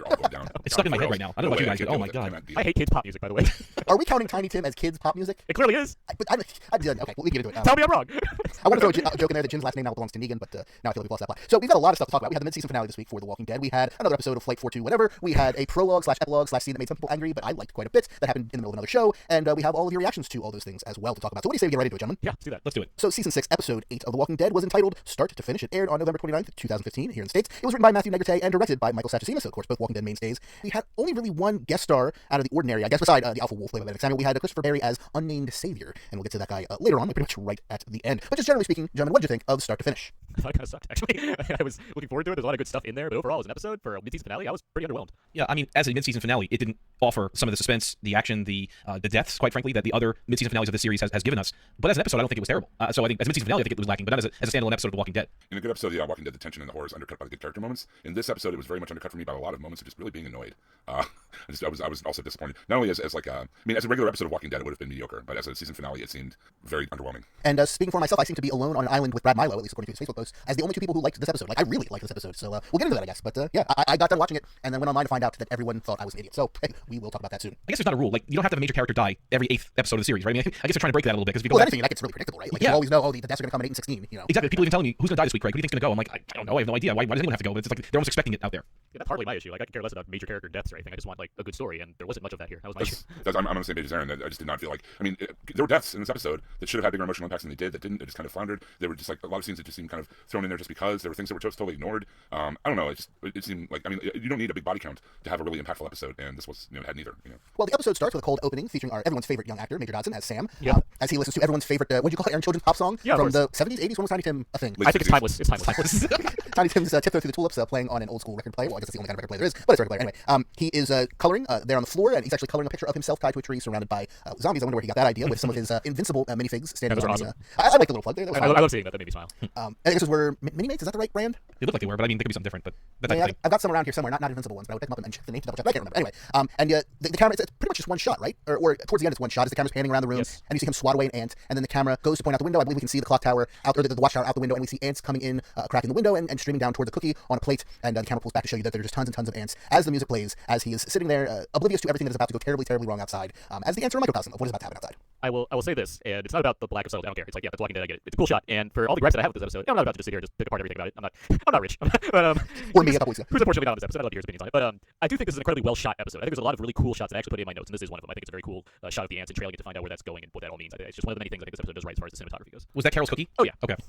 they're all going down. It's stuck in my head right now. I don't know what you guys do. Oh my god. I hate kids pop music, by the way. Are we counting Tiny Tim as kids pop music? It clearly is. Okay, we can get into it. Tell me I'm wrong. I want to throw a joke in there that Jin's last name now belongs to Negan, but now I feel like we've lost that plot. So we've got a lot of stuff to talk about. We had the mid-season finale this week for The Walking Dead. We had another episode of Flight 42 whatever. We had a prologue/epilogue/scene that made some people angry, but I liked quite a bit. That happened in the middle of another show, and we have all of your reactions to all those things as well to talk about. So what do you say we get ready to do it, gentlemen? Yeah, let's do that. Let's do it. So Season 6, Episode 8 of The Walking Dead was entitled Start to Finish. It aired on November 29th, 2015 here in the States. It was written by Matthew Negrete and directed by Michael Satracima, so of course both Walking Dead mainstays. We had only really one guest star out of the ordinary, I guess, beside the Alpha Wolf played by Benedict Samuel. We had Christopher Barry as unnamed savior, and we'll get to that guy later on, like pretty much right at the end. But just generally speaking, gentlemen, what did you think of Start to Finish? I thought it kind of sucked, actually. I was looking forward to it. There's a lot of good stuff in there, but overall, as an episode for a mid-season finale, I was pretty underwhelmed. Yeah, I mean, as a mid-season finale, it didn't offer some of the suspense, the action, the deaths, quite frankly, that the other mid-season finales of this series has given us. But as an episode, I don't think it was terrible. So I think as a mid-season finale, I think it was lacking. But not as a standalone episode of The Walking Dead. In a good episode, yeah, Walking Dead, the tension and the horror is undercut by the good character moments. In this episode, it was very much undercut for me by a lot of moments of just really being annoyed. I was also disappointed. Not only as a regular episode of Walking Dead, it would have been mediocre, but as a season finale, it seemed very underwhelming. And speaking for myself, I seem to be alone on an island with Brad Milo, at least according to his Facebook post, as the only two people who liked this episode. Like, I really liked this episode, so we'll get into that, I guess. But yeah, I got done watching it, and then went online to find out that everyone thought I was an idiot. So hey, we will talk about that soon. I guess there's not a rule. Like, you don't have to have a major character die every 8th episode of the series, right? I mean, I guess they're trying to break that a little bit because Well, anything that gets really predictable, right? Like, Yeah. you always know, the deaths are going to come in 8 and 16, you know. Exactly. People even telling me, who's going to die this week, Craig? Who do you think's going to go? I'm like, I don't know. I have no idea. Why does anyone have to go? But it's like they're almost expecting it out there. Yeah, that's hardly my issue. Like, I could care less about major character deaths or anything. I just want, like, a good story, and there wasn't much of that here. That was my issue. I'm on the same page as Aaron. I just did not feel like. I mean, there were deaths in this episode that should have had bigger emotional impacts than they did. That didn't. They just kind of floundered. There were just like a lot of scenes that just seemed kind of thrown in there just because. There were things that were just totally ignored. I don't know. It seemed like. I mean, you don't need a big body count to have a really impactful episode, and this was had neither. Well, the episode starts with a cold opening featuring everyone's favorite young actor, Major Dodson, as Sam, Yeah. as he listens to everyone's favorite, what do you call it, Aaron, children's pop song Yeah, of from course. the 70s, 80s. When was Tiny Tim a thing? I think it's timeless. It's timeless. Tiny Tim's Tiptoe Through the Tulips playing on an old school record player. Well, I guess it's the only kind of record player there is, but it's a record player anyway. He is coloring there on the floor, and he's actually coloring a picture of himself tied to a tree surrounded by zombies. I wonder where he got that idea with some of his invincible minifigs standing Those are on awesome. I like the little plug there. That was I fun. love seeing that. That made me smile. I guess those were Minimates. Is that the right brand? They look like they were, but I mean, they could be something different. But that's Yeah, the thing. I've got some around here somewhere, not invincible ones, but I would pick them up and check the name to double check. I can't remember. Anyway, and the camera, it's pretty much just one shot, right? Or towards the end, it's one shot as the camera's panning around the room, Yes. and you see him swat away an ant, and then the camera goes to point out the window. I believe we can see the clock tower out, or the watchtower out the window, and we see ants coming in, cracking the window, and streaming down towards the cookie on a plate, and the camera pulls back to show you that there are just tons and tons of ants as the music plays, as he is sitting there, oblivious to everything that is about to go terribly, terribly wrong outside, as the ants are a microcosm of what is about to happen outside. I will say this, and it's not about the lack of subtlety. I don't care. It's like, yeah, that's Walking Dead. I get it. It's a cool shot, and for all the gripes that I have with this episode, I'm not about to just sit here and just pick apart everything about it. I'm not rich, but Or me a couple weeks ago. who's unfortunately not on this episode. I'd love to hear his opinions on it, but I do think this is an incredibly well shot episode. I think there's a lot of really cool shots that I actually put in my notes, and this is one of them. I think it's a very cool shot of the ants and trailing it to find out where that's going and what that all means. It's just one of the many things I think this episode does right as far as the cinematography goes. Was that Carol's cookie? Oh yeah. Okay.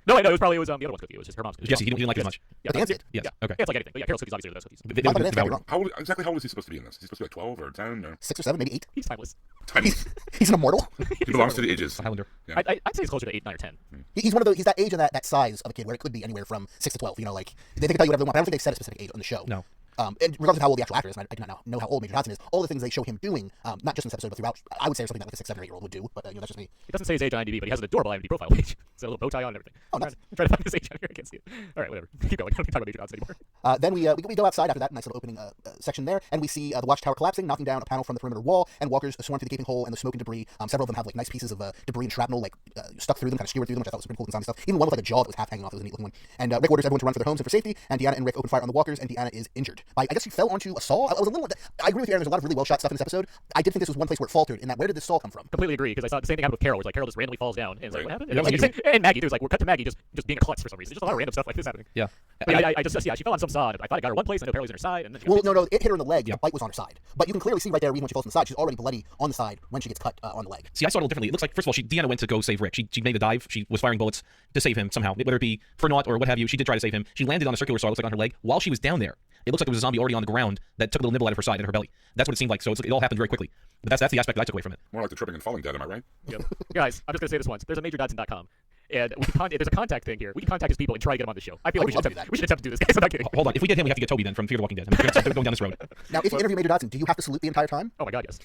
No, I know it was the other one's cookie. It was just her mom's cookie. Jesse, he didn't like it as much. Yeah, But the ants did. Yes. Yeah. Okay. Yeah, it's like anything. But yeah, Carol's cookies obviously are the best cookies. They I were thought the ants might be devoured. wrong. Exactly how old is he supposed to be in this? Is he supposed to be like 12 or 10 or 6 or 7, maybe 8. He's timeless. tiny? He's an immortal. He belongs to the ages. Highlander. Yeah. I'd say he's closer to 8, 9, or 10. He's one of those. He's that age and that size of a kid where it could be anywhere from 6 to 12. You know, like they can tell you whatever they want. But I don't think they set a specific age on the show. No. And regardless of how old the actual actor is, and I do not know how old Major Dodson is, all the things they show him doing, not just in this episode, but throughout, I would say something that like a 6, 7, or 8-year-old would do. But that's just me. It doesn't say his age on IMDb, but he has an adorable IMDb profile page. It's a little bow tie on and everything. Oh, I'm nice. trying to find his age on here. I can't see it. All right, whatever. Keep going. I don't talk about Major Dodson anymore. Then we go outside after that nice little opening section there, and we see the watchtower collapsing, knocking down a panel from the perimeter wall, and walkers swarm through the gaping hole and the smoke and debris. Several of them have like nice pieces of debris and shrapnel like stuck through them, kind of skewered through them, which I thought was pretty cool design stuff. Even one with like a jaw that was half hanging off. It was a neat looking one. And Rick orders everyone to run for their homes and for safety. And Deanna and Rick open fire on the walkers, and Deanna is injured. I guess she fell onto a saw. I was a little. I agree with you, Aaron. There's a lot of really well shot stuff in this episode. I did think this was one place where it faltered. In that, where did this saw come from? Completely agree, because I saw the same thing happen with Carol, where it's like Carol just randomly falls down, and it's like, Right. what happened? Yeah, that was And Maggie, there's like, we're cut to Maggie just being a klutz for some reason. Just a lot of random stuff like this happening. Yeah. But I just, yeah, she fell on some saw, and I thought I got her one place, and I know Carol was in her side, and then she Well, got no, it hit her in the leg. Yeah. The bite was on her side, but you can clearly see right there, even when she falls on the side, she's already bloody on the side when she gets cut on the leg. See, I saw it a little differently. It looks like, first of all, Deanna went to go save Rick. She made the dive. She was firing bullets to save him somehow, whether it be for naught or what have you. She did try to save him. She landed on a circular saw, it looks like on her leg. While she was down there, it looks like there was a zombie already on the ground that took a little nibble out of her side and her belly. That's what it seemed like. So it all happened very quickly. But that's the aspect that I took away from it. More like the tripping and falling dead, am I right? Yep. Guys, I'm just gonna say this once. There's a MajorDodson.com, and there's a contact thing here. We can contact his people and try to get him on the show. I feel I like would love to do that. we should attempt to do this, guys. I'm not kidding. Hold on. If we get him, we have to get Toby then from Fear the Walking Dead. I mean, we're going down this road. Now, if you interview Major Dodson, do you have to salute the entire time? Oh my god, yes.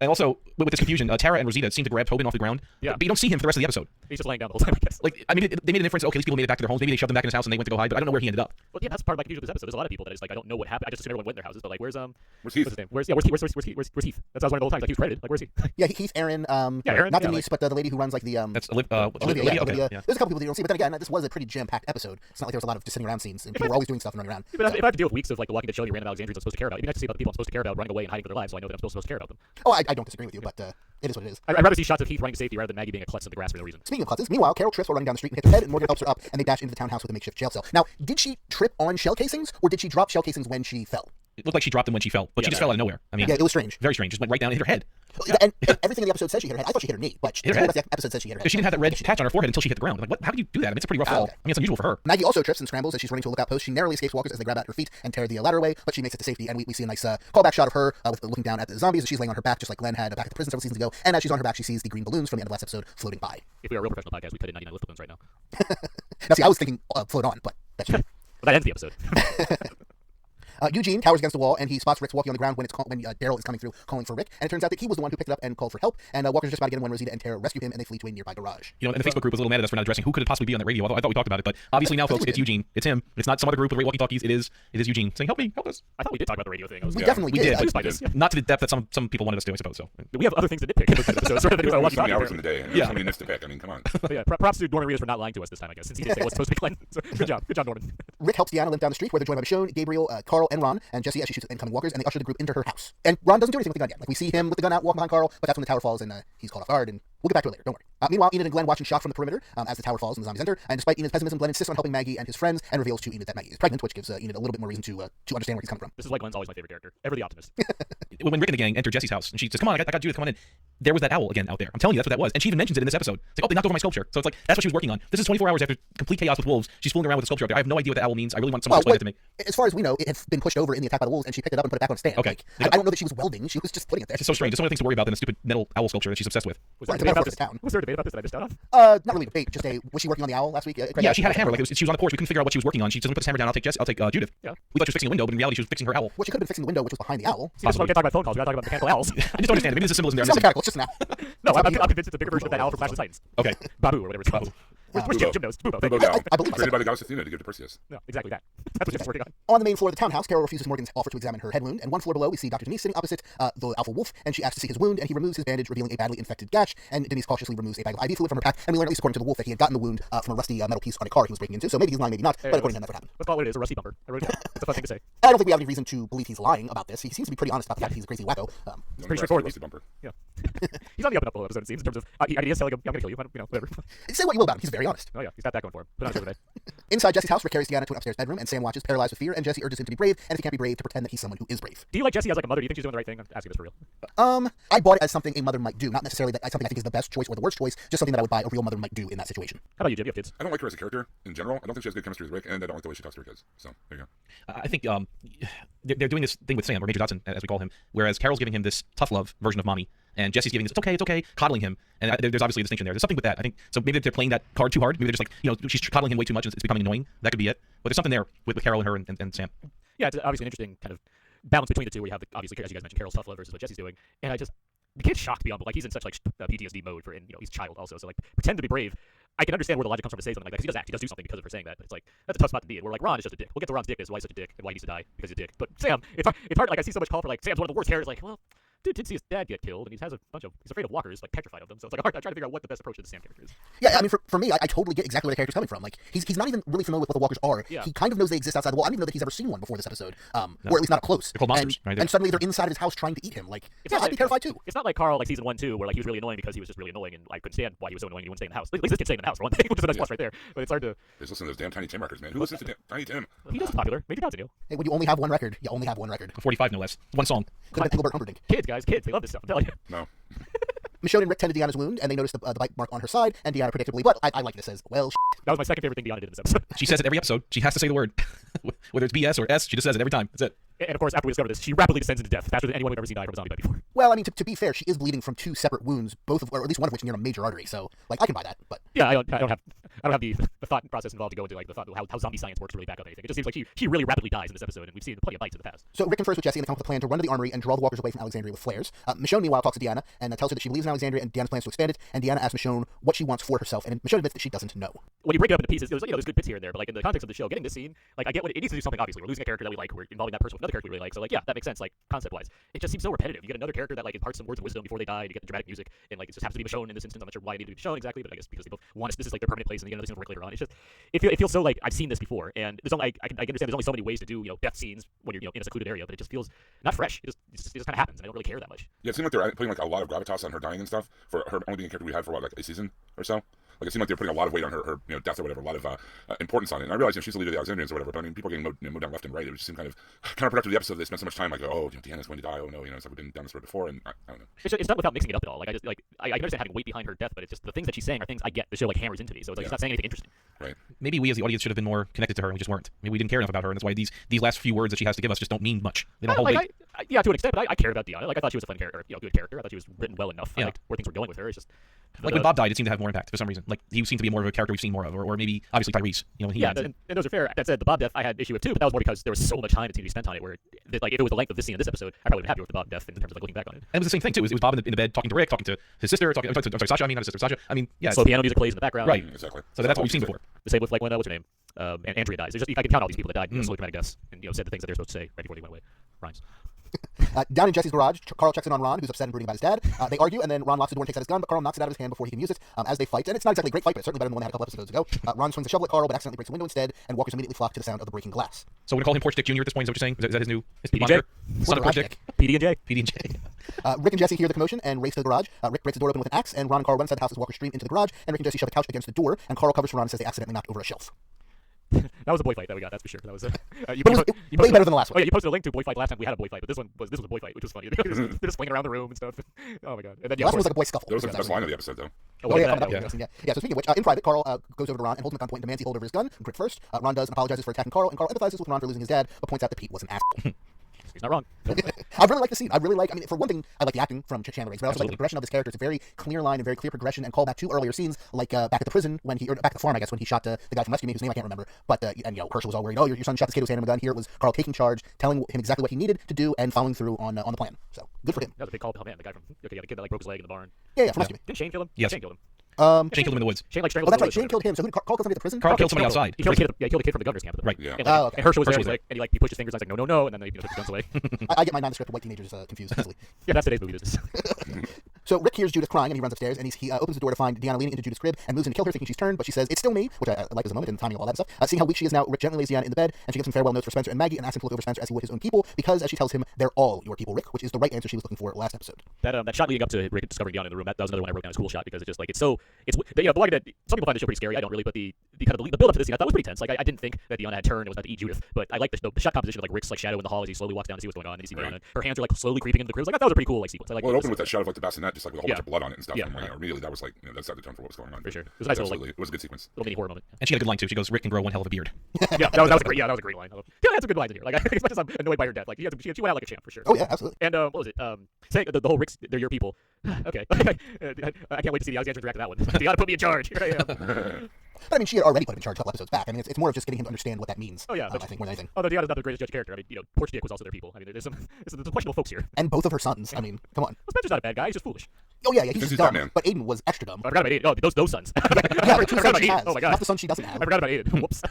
And also, with this confusion, Tara and Rosita seem to grab Tobin off the ground, Yeah. but you don't see him for the rest of the episode. He's just laying down the whole time, I guess. Like, I mean, they made an inference. Okay, these people made it back to their homes. Maybe they shoved him back in his house and they went to go hide. But I don't know where he ended up. Well, yeah, that's part of my confusion with this episode. There's a lot of people that is like, I don't know what happened. I just assume everyone went in their houses, but like, where's Heath? what's his name? Where's Heath? That's what I was wondering the whole time. Like, he was credited. Like, where's he? Yeah, Heath, Aaron, Aaron, not yeah, Denise, but the lady who runs like the That's Olivia. Okay, Olivia. yeah. There's a couple people that you don't see, but then again, this was a pretty jam-packed episode. It's not like there was a lot of just sitting around scenes, and people were always doing stuff and running around. But if I have to deal with weeks of like the Walking Dead show, you random Alexandrians I'm supposed to care about, it'd be nice to see about the people I'm supposed to care about running away and hiding for their lives, so I know that I'm supposed to care about them. Oh, I don't disagree with you, but it is what it is. I'd rather see shots of Heath running to safety rather than Maggie being a klutz in the grass for no reason. Speaking of klutzes, meanwhile, Carol trips while running down the street and hits her head, and Morgan helps her up, and they dash into the townhouse with a makeshift jail cell. Now, did she trip on shell casings, or did she drop shell casings when she fell? It looked like she dropped him when she fell, but she just fell out of nowhere. I mean, Yeah, it was strange. very strange. Just went right down and hit her head. And everything in the episode says she hit her head. I thought she hit her knee, but Hit her the head? rest of the episode says she hit her head. Because she didn't have that red patch on her forehead until she hit the ground. Like, what? How could you do that? I mean, it's a pretty rough fall. Okay. I mean, it's unusual for her. Maggie also trips and scrambles as she's running to a lookout post. She narrowly escapes walkers as they grab at her feet and tear the ladder away, but she makes it to safety, and we see a nice callback shot of her with looking down at the zombies as she's laying on her back, just like Glenn had back at the prison several seasons ago. And as she's on her back, she sees the green balloons from the end of last episode floating by. If we were a real professional podcast, we could hit 99 lift balloons right now. Now, see, I was thinking float on, but that's But that ends the episode. Eugene towers against the wall, and he spots Rick's walking on the ground when Daryl is coming through calling for Rick. And it turns out that he was the one who picked it up and called for help. And Walker's just about to get in when Rosita and Tara rescue him, and they flee to a nearby garage. You know, and the Facebook group was a little mad at us for not addressing who could it possibly be on that radio. Although I thought we talked about it, but obviously now, folks, it's Eugene. It's him. It's not some other group with great walkie-talkies. It is Eugene saying, "Help me, help us." I thought we did talk about the radio thing. We definitely we did. did. I just find this. Yeah. Not to the depth that some people wanted us to, I suppose. So We have other things to nitpick in those episodes. Rather than There's so many watching hours in the day, and Yeah. there's so many nits to pick. I mean, come on. But yeah, props to Norman Reedus for not lying to us this time, I guess, since he did say it was supposed to be Glenn. So good job, Norman. Rick helps Deanna limp down the street, where they're joined by Michonne, Gabriel, Carl, and Ron, and Jesse as she shoots at incoming walkers, and they usher the group into her house. And Ron doesn't do anything with the gun yet. Like, we see him with the gun out, walking behind Carl, but that's when the tower falls, and he's caught off guard, and we'll get back to it later. Don't worry. Meanwhile, Enid and Glenn watching shocked from the perimeter as the tower falls and the zombies enter. And despite Enid's pessimism, Glenn insists on helping Maggie and his friends, and reveals to Enid that Maggie is pregnant, which gives Enid a little bit more reason to understand where he's coming from. This is why Glenn's always my favorite character. Ever the optimist. when Rick and the gang enter Jesse's house, and she says, "Come on, I got Judith, come on in." There was that owl again out there. I'm telling you, that's what that was. And she even mentions it in this episode. It's like, "Oh, they knocked over my sculpture." So it's like that's what she was working on. This is 24 hours after complete chaos with wolves. She's fooling around with the sculpture out there. I have no idea what the owl means. I really want someone to explain it to me. As far as we know, it had been pushed over in the attack by the wolves, and she picked it up and put it back on a stand. Okay. Like, I don't know that she was welding. She was just putting it there. It's so strange. There's so many things to worry about than a stupid metal owl sculpture that she's obsessed with. Was there a It's a debate about metaphor this? for the town. Was there a debate about this that I missed out on? Not really a debate. Just was she working on the owl last week? Craig? Yeah, she had a hammer. Like she was on the porch. We couldn't figure out what she was working on. She says, "Let me put this hammer down. I'll take Judith." Yeah. We thought she was fixing a window, but in reality, she was fixing her owl. Well, she could have been fixing the window, which was behind the owl. See, this is why we can't talk about phone calls. We gotta talk about mechanical owls. I just don't understand it. Maybe there's a symbolism there. It's I'm not missing. mechanical. It's just an owl. No, It's I'm not convinced it's a bigger version of that owl from Clash of the Titans. Okay. Babu or whatever it's called. Where's Jim knows? Bubo. Bobo Thank you. Gal, I believe created by the goddess Athena to give to Perseus. No, exactly that. That's what Jim's working on. On the main floor of the townhouse, Carol refuses Morgan's offer to examine her head wound, and one floor below, we see Dr. Denise sitting opposite the alpha wolf, and she asks to see his wound, and he removes his bandage, revealing a badly infected gash, and Denise cautiously removes a bag of IV fluid from her pack, and we learn, at least according to the wolf, that he had gotten the wound from a rusty metal piece on a car he was breaking into, so maybe he's lying, maybe not, but according to him, that's what happened. Let's call it what it is, a rusty bumper. I wrote it down. It's a fun thing to say. I don't think we have any reason to believe he's lying about this. He seems to be pretty honest about the fact that he's a crazy wacko. Pretty straightforward. Rusty bumper. Yeah. He's on the up and up the whole episode, it seems, in terms of ideas telling him, yeah, I'm gonna kill you, whatever. Say what you will about him, he's very honest. Oh yeah, he's got that going for him. Put on today. Inside Jesse's house, Rick carries Deanna to an upstairs bedroom, and Sam watches, paralyzed with fear, and Jesse urges him to be brave, and if he can't be brave, to pretend that he's someone who is brave. Do you like Jessie as like a mother? Do you think she's doing the right thing? I'm asking this for real. I bought it as something a mother might do, not necessarily that something I think is the best choice or the worst choice, just something that I would buy a real mother might do in that situation. How about you, Jim? You have kids. I don't like her as a character in general. I don't think she has good chemistry with Rick, and I don't like the way she talks to her kids. So there you go. I think they're doing this thing with Sam, or Major Dodson, as we call him, whereas Carol's giving him this tough love version of mommy, and Jesse's giving this it's okay, coddling him, and there's obviously a distinction there. There's something with that. I think so. Maybe they're playing that card too hard. Maybe they're just like she's coddling him way too much, and it's becoming annoying. That could be it. But there's something there with Carol and her and Sam. Yeah, it's obviously an interesting kind of balance between the two, where you have obviously, as you guys mentioned, Carol's tough love versus what Jesse's doing, and the kid's shocked beyond, like he's in such like PTSD mode for, and he's a child also, so like pretend to be brave. I can understand where the logic comes from to say something like that, because he does do something because of her saying that, but it's like that's a tough spot to be in. Where like Ron is just a dick. We'll get to Ron's dick is why he's such a dick and why he needs to die because he's a dick. But Sam, it's hard. Like I see so much call for like Sam's one of the worst characters. Like, well, dude did see his dad get killed, and he's afraid of walkers, like petrified of them. So it's like hard. I try to figure out what the best approach to the Sam character is. Yeah, I mean, for me, I totally get exactly where the character's coming from. Like, he's not even really familiar with what the walkers are. Yeah. He kind of knows they exist outside the wall. I don't even know that he's ever seen one before this episode, or at least not up close. They're called monsters, right? And suddenly they're inside his house trying to eat him. Like, It's yeah, not I'd be like- terrified too. It's not like Carl like season 1, 2, where like he was really annoying because he was just really annoying, and I couldn't stand why he was so annoying. He wouldn't stay in the house. At least this kid's staying in the house for one thing, which is a nice plus right there. But it's hard to. Just listen to those damn Tiny Tim records, man. Who listens to Tiny Tim? He does popular. Maybe Dodson do. Hey, when you only have one record, you only have one record. 45 no less. One song. Could have been Engelbert Humperdinck. Kids, guys, kids, they love this stuff. I'm telling you. No. Michonne and Rick tended Deanna's wound, and they noticed the bite mark on her side, and Deanna predictably, but I like this as, well, That was my second favorite thing Deanna did in this episode. She says it every episode. She has to say the word. Whether it's BS or S, she just says it every time. That's it. And of course, after we discover this, she rapidly descends into death faster than anyone we've ever seen die from a zombie bite before. Well, I mean, to be fair, she is bleeding from 2 separate wounds, both of, or at least one of which near a major artery. So, like, I can buy that. But Yeah, I don't have the thought process involved to go into like the thought how zombie science works to really back up anything. It just seems like she really rapidly dies in this episode, and we've seen plenty of bites in the past. so Rick confers with Jesse and they come up with a plan to run to the armory and draw the walkers away from Alexandria with flares. Michonne, meanwhile, talks to Deanna and tells her that she believes in Alexandria and Deanna's plans to expand it. And Deanna asks Michonne what she wants for herself, and Michonne admits that she doesn't know. When you break it up into pieces, there's there's good bits here and there, but like in the context of the show, getting this scene, like I get what it needs to do something. Obviously, we're losing a character that we like, we're involving that person with another character we really like, so like yeah, that makes sense. Like concept wise, it just seems so repetitive. You get another character that like imparts some words of wisdom before they die, and you get the dramatic music, and like it just happens to be Michonne in this instance. I'm not sure why it needed to be shown exactly, but I guess because people want us, this is like their permanent place, and you get another scene of Rick later on. It's just it feels so like I've seen this before, and there's only I can understand there's only so many ways to do death scenes when you're in a secluded area, but it just feels not fresh. It just kind of happens, and I don't really care that much. Yeah, it seemed like they're putting like a lot of gravitas on her dying and stuff for her only being a character we had for what, like a season or so. Like it seemed like they're putting a lot of weight on her death or whatever, a lot of importance on it. And I realize she's the leader of the Alexandrians or whatever, but I mean people are getting mowed down left and right. It just seemed kind of counterproductive to the episode. They spent so much time like, oh, Deanna's going to die. Oh no, it's like we've been down this road before, and I don't know. It's not without mixing it up at all. Like I can understand having weight behind her death, but it's just the things that she's saying are things I get. The show like hammers into me, so it's like it's not saying anything interesting. Right. Maybe we as the audience should have been more connected to her, and we just weren't. Maybe we didn't care enough about her, and that's why these last few words that she has to give us just don't mean much. They don't hold weight. Yeah, to an extent, but I cared about Deanna. Like I thought she was a fun character, good character. I thought she was written well enough. Yeah. I liked where things were going with her. It's just Like when Bob died, it seemed to have more impact for some reason. Like he seemed to be more of a character we've seen more of, or maybe obviously Tyrese. And those are fair. That said, the Bob death I had issue with too, but that was more because there was so much time that seemed to be spent on it. Where like if it was the length of this scene in this episode, I probably would have been happy with the Bob death in terms of like looking back on it. And it was the same thing too. It was Bob in the bed talking to Rick, talking to his sister, I'm sorry, Sasha. I mean, not his sister, Sasha. I mean, yeah. Slow piano music plays in the background. Right. Exactly. So that's what we've seen before. The same with like when what's her name, and Andrea dies. There's just I can count all these people that died, slowly dramatic deaths, and said the things that they're supposed to say right before they went away. Rhymes. Down in Jesse's garage, Carl checks in on Ron, who's upset and brooding about his dad. They argue, and then Ron locks the door and takes out his gun, but Carl knocks it out of his hand before he can use it as they fight. And it's not exactly a great fight, but it's certainly better than the one they had a couple episodes ago. Ron swings a shovel at Carl, but accidentally breaks the window instead, and walkers immediately flock to the sound of the breaking glass. So we're gonna call him Porch Dick Jr. at this point. Is that what you're saying? Is that his new PDJ? moniker? Son of Porch Dick. PD&J. PD&J. Rick and Jesse hear the commotion and race to the garage. Rick breaks the door open with an axe, and Ron and Carl run inside the house as walkers stream into the garage, and Rick and Jesse shove a couch against the door, and Carl covers for Ron and says they accidentally knocked over a shelf. That was a boy fight that we got, that's for sure. That was But it was way better than the last one. Oh yeah, you posted a link to a boy fight last time. We had a boy fight, but this was a boy fight, which was funny. They're just swinging around the room and stuff. Oh my god. And then The last one was like a boy scuffle. That was like the best line of the episode though. Oh, yeah, coming up. Yeah, so speaking of which, in private, Carl goes over to Ron and holds him at gunpoint and demands he hold over his gun. Grip first. Ron does and apologizes for attacking Carl, and Carl empathizes with Ron for losing his dad, but points out that Pete was an asshole. He's not wrong. I really like the scene. I mean, for one thing, I like the acting from Chandler Riggs, but I also like the progression of this character. It's a very clear line and very clear progression, and call back to earlier scenes, like back at the prison when he, or back at the farm, I guess, when he shot the guy from Rescue Me, whose name I can't remember. But and Herschel was all worried. Oh, your son shot this kid with his hand in a gun. Here it was Carl taking charge, telling him exactly what he needed to do, and following through on the plan. So good for him. That was a big call. Oh man, the guy from the kid that like broke his leg in the barn. Yeah, from Rescue Me. Did Shane kill him? Yes. Shane killed him. Shane killed him in the woods. Shane like Oh, strangled that's him. right. Shane killed him. So who did Carl kill somebody at the prison? Carl killed somebody outside. He killed the kid from the governor's camp. Right. Yeah. And, Oh, okay. and Herschel was there, Herschel was and he pushed his fingers, and I was like, no, and then they took the guns away. I get my nondescript white teenagers confused easily. Yeah, that's today's movie business. So Rick hears Judith crying and he runs upstairs and he opens the door to find Deanna leaning into Judith's crib and moves in to kill her, thinking she's turned, but she says, "It's still me," which I like as a moment and timing all that stuff. Seeing how weak she is now, Rick gently lays Deanna in the bed and she gives him farewell notes for Spencer and Maggie and asks him to look over Spencer as he would his own people because, as she tells him, they're all your people, Rick, which is the right answer she was looking for last episode. That shot leading up to Rick discovering Deanna in the room, that was another one I wrote down as a cool shot because it's just like the line that some people find the show pretty scary. I don't really, but the build up to this scene I thought was pretty tense. Like I didn't think that Deanna had turned and was about to eat Judith, but I like the shot composition of like Rick's like shadow in the hall as he slowly walks down to see what's going on, and you see Deanna, her hands are like slowly creeping into the crib. Like that was a pretty cool like sequence. I like. Well, it opened with that shot of like the bassinet, just like with a whole bunch of blood on it and stuff. Yeah. And immediately that was like that set the tone for what was going on. For sure. It was a nice little, it was a good sequence. little mini horror moment. And she had a good line too. She goes, "Rick can grow one hell of a beard." Yeah, that was great. Yeah, that was a great line. Yeah, that's a good line in here. Like as much as I'm annoyed by her death, like she went out like a champ for sure. Oh yeah, absolutely. And what was it? Saying the whole Rick's, they're your people. Okay. I can't wait to see the Alexandrians react to that one. You gotta put me in charge. Here I am. But I mean, she had already put him in charge a couple episodes back. I mean, it's more of just getting him to understand what that means. Oh yeah, I think more than anything. Although Deanna's not the greatest judge character. I mean, Porch Dick was also their people. I mean, there's some questionable folks here. And both of her sons. I mean, come on. Well, Spencer's not a bad guy. He's just foolish. Oh yeah, he's Since just he's dumb. Batman. But Aiden was extra dumb. I forgot about Aiden. Oh, those sons. Yeah, the two I forgot sons about she Aiden. has. Oh my god. Not the son she doesn't have. I forgot about Aiden. Whoops.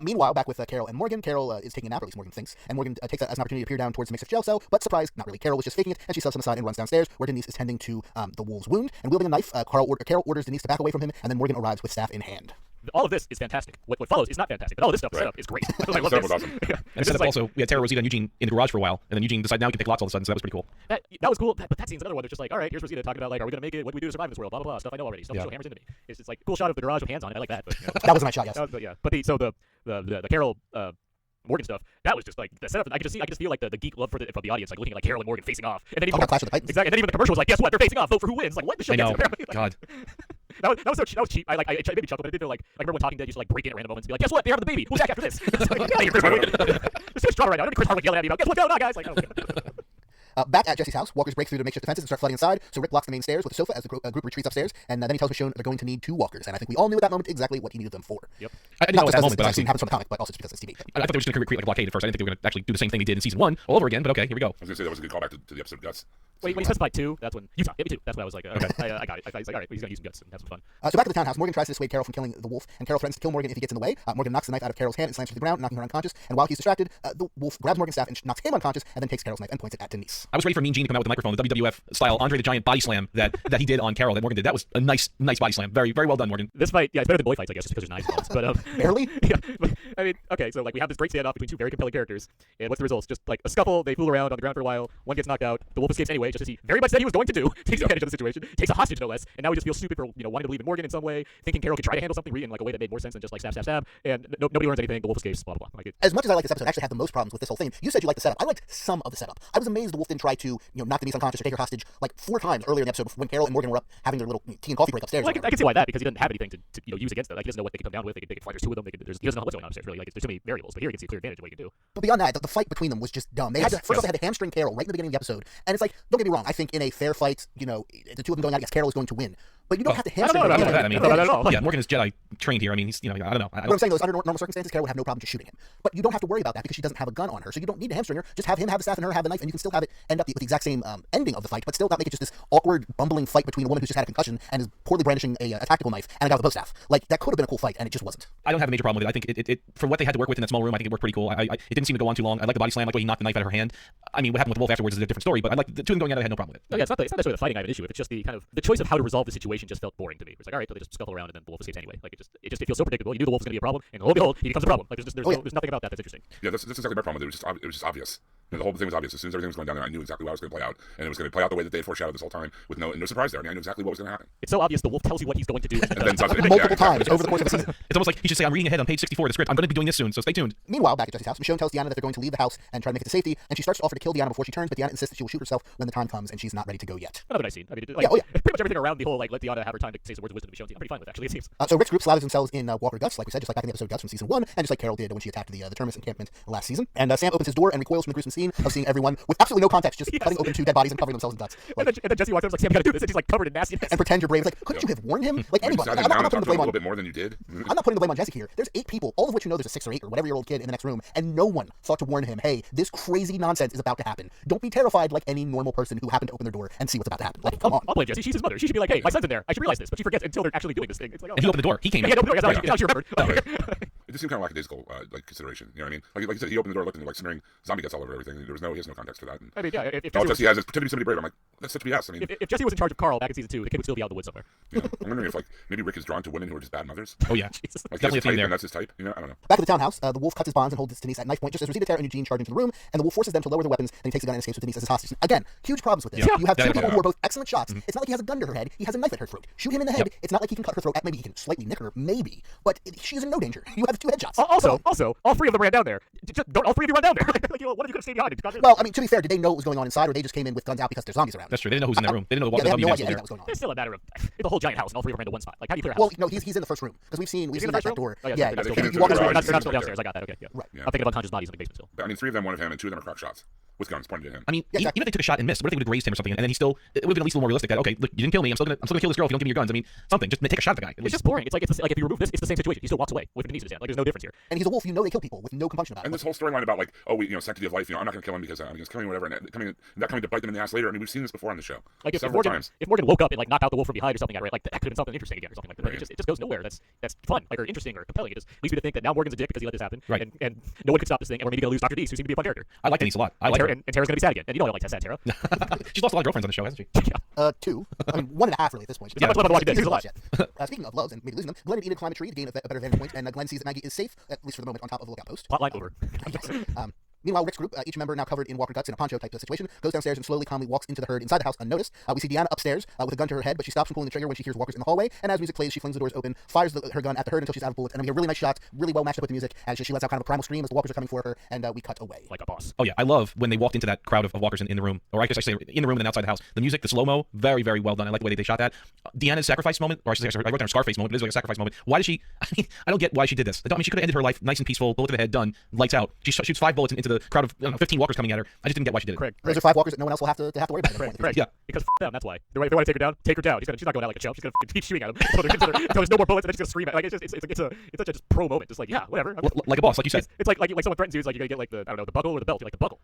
Meanwhile, back with Carol and Morgan, Carol is taking a nap, or at least Morgan thinks, and Morgan takes that as an opportunity to peer down towards the makeshift jail cell, but surprise, not really. Carol was just faking it, and she shoves him aside and runs downstairs, where Denise is tending to the wolf's wound, and wielding a knife, Carol orders Denise to back away from him, and then Morgan arrives with staff in hand. All of this is fantastic. What follows is not fantastic, but all this stuff set up is great. I love Setup this. was awesome. Yeah. And set up also, we had Tara, Rosita, and Eugene in the garage for a while, and then Eugene decided now he can pick locks all of a sudden, so that was pretty cool. That was cool, but that scene's another one that's just like, all right, here's Rosita talking about like, are we gonna make it? What do we do to survive in this world? Blah blah blah. Stuff I know already. Stuff the show hammers into me. It's just like a cool shot of the garage with hands on it. I like that. But, That was a nice shot, yes. but yeah, but the Carol Morgan stuff, that was just like the setup. I could just feel like the geek love from the audience, like looking at like Carol and Morgan facing off, and then even Clash of the Titans. exactly, and then even the commercial was like, guess what? They're facing off. Vote for who wins. Like what? The show I gets know. it, apparently. Like, God. that was cheap. It made me chuckle, but it did feel like I remember when Talking Dead used to like break in at random moments and be like, guess what? They have the baby. Who's back after this? It's like, yeah, you're Chris Hardwick. It's so strong right now. I mean, Chris Hardwick yelling at me about, guess what? No, guys. Like, I don't know. Back at Jesse's house, walkers break through the makeshift defenses and start flooding inside. So Rick blocks the main stairs with a sofa as the group retreats upstairs, and then he tells Michonne they're going to need 2 walkers. And I think we all knew at that moment exactly what he needed them for. Yep. I didn't Not know at just that because moment, but this actually, happens from the comic, but also just because it's TV. I thought they were just going to create like a blockade at first. I didn't think they were going to actually do the same thing they did in season 1 all over again. But okay, here we go. I was gonna say that was a good callback to the episode Guts. When you specified 2, that's when Utah. Get me 2. That's what I was like. I got it. I was like, all right, he's gonna use some guts and have some fun. So back at the townhouse, Morgan tries to dissuade Carol from killing the wolf, and Carol threatens to kill Morgan if he gets in the way. Morgan knocks the knife out of Carol's hand and slams her to the ground, knocking her unconscious. And while he's distracted, the wolf grabs Morgan's staff and knocks him unconscious, and then takes Carol's knife and points it at Denise. I was ready for Mean Gene to come out with the microphone, the WWF style Andre the Giant body slam that he did on Carol that Morgan did. That was a nice body slam. Very well done, Morgan. This fight, yeah, it's better than boy fights, I guess, just because there's knives involved. But Barely? yeah. But, I mean, okay, so like we have this great standoff between 2 very compelling characters, and what's the results? Just like a scuffle. They fool around on the ground for a while. One gets knocked out. The wolf escapes anyway, just as he very much said he was going to do. Takes advantage of the situation. Takes a hostage, no less. And now he just feels stupid for wanting to believe in Morgan in some way, thinking Carol could try to handle something in like a way that made more sense than just like stab. And nobody learns anything. The wolf escapes. Blah blah blah. Like As much as I like this episode, I actually have the most problems with this whole thing. You said you liked the setup. I liked some of the setup. I was amazed the wolf didn't try to knock Denise unconscious or take her hostage like 4 times earlier in the episode when Carol and Morgan were up having their little tea and coffee break upstairs. Well, I can see why that, because he doesn't have anything to use against it. Like he doesn't know what they can come down with. They can fight. There's 2 of them. He doesn't know what's going on upstairs. Really, like there's too many variables. But here he can see a clear advantage of what he can do. But beyond that, the fight between them was just dumb. They had to, first off, they had to hamstring Carol right in the beginning of the episode. And it's like, don't get me wrong, I think in a fair fight, the 2 of them going out against Carol is going to win. But you don't have to hamstring I don't know her. about I mean, not at all. yeah, Morgan is Jedi trained here. I mean, he's I don't know. What I'm saying though is, under normal circumstances, Carol would have no problem just shooting him. But you don't have to worry about that because she doesn't have a gun on her. So you don't need to hamstring her. Just have him have the staff and her have the knife, and you can still have it end up with the exact same ending of the fight, but still not make it just this awkward, bumbling fight between a woman who's just had a concussion and is poorly brandishing a tactical knife and a guy with a bow staff. Like, that could have been a cool fight, and it just wasn't. I don't have a major problem with it. I think it for what they had to work with in that small room, I think it worked pretty cool. It didn't seem to go on too long. I like the body slam, like the way he knocked the knife out of her hand. I mean, what happened with the wolf afterwards is a different story, but I like the 2 of them going at it. I had no problem with it. No, yeah, it's not necessarily the fighting I have an issue with. It's just the kind of the choice of how to resolve the situation just felt boring to me. It's like, all right, so they just scuffle around and then the wolf escapes anyway. Like it feels so predictable. You knew the wolf was going to be a problem, and lo and behold, he becomes a problem. Like there's nothing about that that's interesting. Yeah, that's exactly my problem with it. It was just obvious. The whole thing was obvious. As soon as everything was going down there, I knew exactly how it was going to play out, and it was going to play out the way that they had foreshadowed this whole time, with no surprise there. I mean, I knew exactly what was going to happen. It's so obvious the wolf tells you what he's going to do, And then does it Multiple times over the course of the season. It's almost like he should say, "I'm reading ahead on page 64 of the script. I'm going to be doing this soon, so stay tuned." Meanwhile, back at Jesse's house, Michonne tells Deanna that they're going to leave the house and try to make it to safety, and she starts to offer to kill Deanna before she turns, but Deanna insists that she will shoot herself when the time comes, and she's not ready to go yet. Another nice scene. I mean, Yeah, oh yeah. pretty much everything around the whole like let Deanna have her time to say some words of wisdom to Michonne. I'm pretty fine with actually. It seems. So Rick's group slathers themselves in Walker Guts, like we said, just like back in the episode Guts from season 1, and just like Carol did when she attacked the Terminus encampment last season. And Sam opens his door and recoils from the gruesome scene of seeing everyone with absolutely no context, just cutting open 2 dead bodies and covering themselves in guts. Like, And then Jesse walks up and is like, Sam, you gotta do this, and he's like covered in nastiness. and pretend you're brave. It's like, couldn't you have warned him? Like You anybody. decided I'm now not to putting talk the to him blame a on. little bit more than you did. I'm not putting the blame on Jesse here. There's 8 people, all of which there's a 6 or 8 or whatever-year-old kid in the next room, and no one thought to warn him, hey, this crazy nonsense is about to happen. Don't be terrified like any normal person who happened to open their door and see what's about to happen. Like, come on. I'll blame Jesse. She's his mother. She should be like, hey, my son's in there. I should realize this, but she forgets until they're actually doing this thing. It's like, oh, And he opened the door. He came in. yeah, no, now she remembered. It just seemed kind of lackadaisical, like consideration. You know what I mean? Like you said, he opened the door, looked and like smearing zombie guts all over everything. He has no context to that. And I mean, yeah, if all Jesse was, Jesse has is pretend to be somebody brave. I'm like, that's such BS. I mean, if Jesse was in charge of Carl back in season 2, the kid would still be out in the woods somewhere. I'm wondering if like maybe Rick is drawn to women who are just bad mothers. Oh yeah, Jesus. Like Definitely a he has theme type, there. and that's his type. I don't know. Back at the townhouse, the wolf cuts his bonds and holds Denise at knife point just as Rosita, Tara, and Eugene charge into the room, and the wolf forces them to lower their weapons, and he takes a gun and escapes with Denise as his hostage. Again, huge problems with this. Yeah. You have 2 Yeah, people yeah. who are both excellent shots. It's not like he has a gun to her head. He has a knife at her throat. Shoot him in the head. It's not like he can cut her throat. Maybe he can slightly nick her, maybe. But she's in no danger. You have 2 headshots. Also, all 3 of them ran down there. Don't all 3 of you run down there? Like, one of you could stay behind and Well, I mean, to be fair, did they know what was going on inside, or they just came in with guns out because there's zombies around? that's true. They didn't know who's in that room. They didn't know Yeah, what they have the no zombies idea were what there. was going on. It's still a matter of it's a whole giant house and all 3 of them ran to one spot. Like, how do you clear a Well, house? no, he's in the first room because we've seen He's in the that first room? door. Oh, yeah, Yeah, that's they still came downstairs. into the They're garage. not They're still downstairs. I got that. Okay, yeah. Right. Yeah. I'm thinking of unconscious bodies in the basement still. But I mean, 3 of them, 1 of him, and 2 of them are crock shots with guns pointed at him. I mean, Yeah, exactly. even if they took a shot and missed, what if they would have grazed him or something, and then he still, it would have been at least a little more realistic that, okay, look, you didn't kill me, I'm still gonna kill this girl if you don't give me your guns. I mean, something, just take a shot at the guy. At It's least. just boring. It's like if you remove this, it's the same situation. He still walks away with Denise in his hand. Like there's no difference here. And he's a wolf. You know they kill people with no compunction about it. And this whole storyline about like, oh, sanctity of life. I'm not going to kill him because I'm against killing or whatever, and that coming to bite them in the ass later. I mean, we've seen this before on the show Like if several Morgan, times. if Morgan woke up and like knocked out the wolf from behind or something, right? Like that could have been something interesting again or something like that. Like, Right. it just goes nowhere. That's fun, like or interesting or compelling. It just leads me to think that now Morgan's a dick because he let this happen, Right. and no one could stop this thing, and we're maybe gonna lose Dr. Dees, who seems to be a fun character. I like Denise a lot. I like Tara, her. and Tara's gonna be sad again, and you know I like sad Tara. She's lost a lot of girlfriends on the show, hasn't she? 2. I mean, 1.5 really at this point. Not much love of Walking Dead. Here's Here's a lot. yet. Speaking of loves and maybe losing them, Glenn and Enid climb a tree to gain a better vantage point, and Glenn sees that Maggie is safe, at least for the moment, on top of the lookout post. Plotline over. Meanwhile, Rick's group, each member now covered in Walker guts in a poncho type of situation, goes downstairs and slowly, calmly walks into the herd inside the house unnoticed. We see Deanna upstairs with a gun to her head, but she stops from pulling the trigger when she hears walkers in the hallway. And as music plays, she flings the doors open, fires her gun at the herd until she's out of bullets. And we get a really nice shot, really well matched up with the music, as she lets out kind of a primal scream as the walkers are coming for her, and we cut away. Like a boss. Oh yeah, I love when they walked into that crowd of walkers in the room, or I guess I say in the room and then outside the house. The music, the slow-mo, very, very well done. I like the way they shot that. Deanna's sacrifice moment, or I should say, I wrote down Scarface moment, but it is like a sacrifice moment. Why did she, I don't get why she did this. I mean, she could have ended her life nice and peaceful, bullet to the head, done, lights out. She shoots 5 bullets into the crowd of 15 walkers coming at her. I just didn't get why she did it. Craig. Those are 5 walkers that no one else will have to worry about. Craig. Yeah. Because them, that's why. If they want to take her down, take her down. She's not going out like a chump. She's going to keep shooting at them until there's no more bullets, and then she's going to scream at. Like, it's such a just pro moment. Just like, yeah, whatever. Like a boss, like you said. It's like someone threatens you. It's like you're going to get like the buckle or the belt. You're like, the buckle.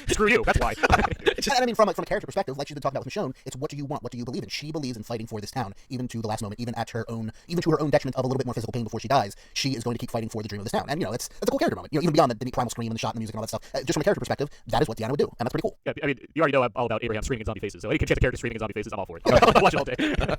Screw you. That's why. And I mean, from a character perspective, like she's been talking about with Michonne, it's what do you want? What do you believe in? She believes in fighting for this town, even to the last moment, even to her own detriment of a little bit more physical pain before she dies. She is going to keep fighting for the dream of this town, and that's a cool character moment. Even beyond the primal scream and the shot and the music and all that stuff, just from a character perspective, that is what Deanna would do, and that's pretty cool. Yeah, I mean, you already know I'm all about Abraham screaming in zombie faces. So any chance of character screaming in zombie faces, I'm all for it. I'll watch it all day.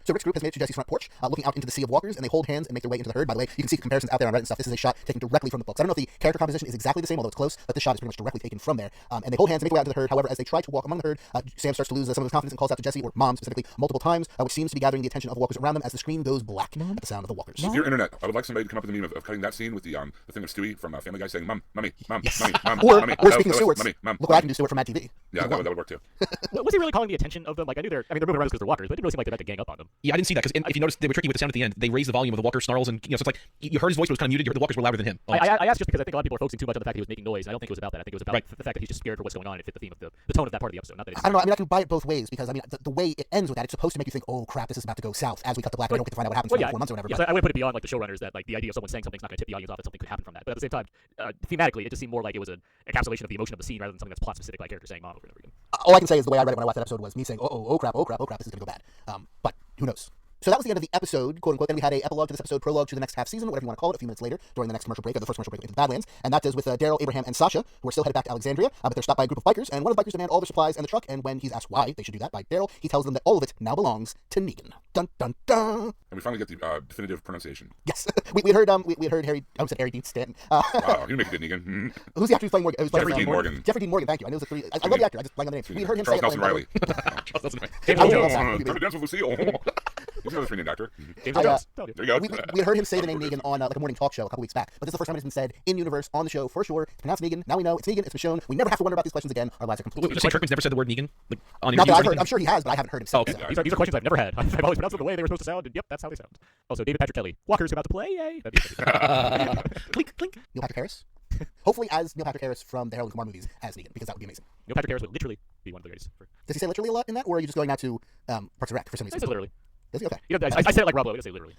So Rick's group has made it to Jesse's front porch, looking out into the sea of walkers, and they hold hands and make their way into the herd. By the way, you can see the comparisons out there on Reddit and stuff. This is a shot taken directly from the books. I don't know if the character composition is exactly the same, although it's close, but this shot is pretty much directly taken from there. And they hold hands and make their way out into the herd. However, as they try to walk among the herd, Sam starts to lose some of his confidence and calls out to Jesse, or Mom specifically, multiple times, which seems to be gathering the attention of the walkers around them as the screen goes black at the sound of the walkers. Dear Internet, I would like somebody to come up with a meme of cutting that scene with the thing of Stewie from Family Guy saying, Mom, Mommy, Mom, Yes. Mommy, Mom, Or Mommy. speaking of Stewart's, Mommy, Mom. look what I can do, Stewart from Mad TV. Yeah, that would work too. Was he really calling the attention of them? Like, I knew they're moving around because they're walkers, but it didn't really seem like they meant to gang up on them. Yeah, I didn't see that, because if you notice, they were tricky with the sound at the end. They raised the volume of the walker snarls, and so it's like, you heard his voice was kind of muted, the walkers were louder than him. I asked just because I think a lot of people are focusing too much on the fact that he was making noise. I don't think it was about that. I think it was about the fact that he's just scared for what's going on. It fit the theme of the tone of that part of the episode. Not that I don't know. I mean, I can buy it both ways, because I mean, the way it ends with that, it's supposed to make you think, oh crap, this is about to go south. As we cut to black, and I don't get to find out what happens for 4 months or whatever. Yeah, so I would put it beyond like the showrunners that like the idea of someone saying something's not going to tip the audience off, that something could happen from that. But at the same time, thematically, it just seemed more like it was an encapsulation of the emotion of the scene rather than something that's plot specific, like character saying Mom over and over again. All I can say is the way I read it when I watched that episode was me saying, oh crap, this is going to go bad. But who knows? So that was the end of the episode, quote unquote. Then we had a epilogue to this episode, prologue to the next half season, whatever you want to call it, a few minutes later during the next commercial break, or the first commercial break into the Badlands. And that is with Daryl, Abraham, and Sasha, who are still headed back to Alexandria, but they're stopped by a group of bikers, and one of the bikers demand all their supplies and the truck, and when he's asked why they should do that by Daryl, he tells them that all of it now belongs to Negan. Dun dun dun. And we finally get the definitive pronunciation. Yes, we heard Harry. I said Harry Dean Stanton. Wow, you make it good, Negan. Who's the actor who's playing Morgan? Jeffrey Dean Morgan. Jeffrey Dean Morgan. Thank you. I knew it was I love the actor. I just blanked on the name. We heard him say Charles it. Nelson Riley. Charles Nelson Riley. James I Earl will Jones. love Time to dance with Lucille. He's another screen named actor. James Earl Jones. There you go. We heard him say the name Negan on like a morning talk show a couple weeks back, but this is the first time it's been said in universe on the show for sure. It's pronounced Negan. Now we know it's Negan. It's Michonne. We never have to wonder about these questions again. Our lives are complete. You're saying Kirkman's never said the word Negan? Like, on Not that I've interviews or heard. I'm sure he has, but I haven't heard him say Oh, okay. it. So. These are questions I've never had. I've always pronounced them the way they were supposed to sound, and yep, that's how they sound. Also, David Patrick Kelly. Walker's about to play. Yay! Clink, clink. Neil Patrick Harris. Hopefully, as Neil Patrick Harris from the Harold and Kumar movies as Negan, because that would be amazing. Neil Patrick Harris would literally be one of the greatest. Does he say literally a lot in that, or are you just going out to Parks and Rec for some I reason? said literally. Does he? Okay. You know, I said it like Rob Lowe. I didn't say literally.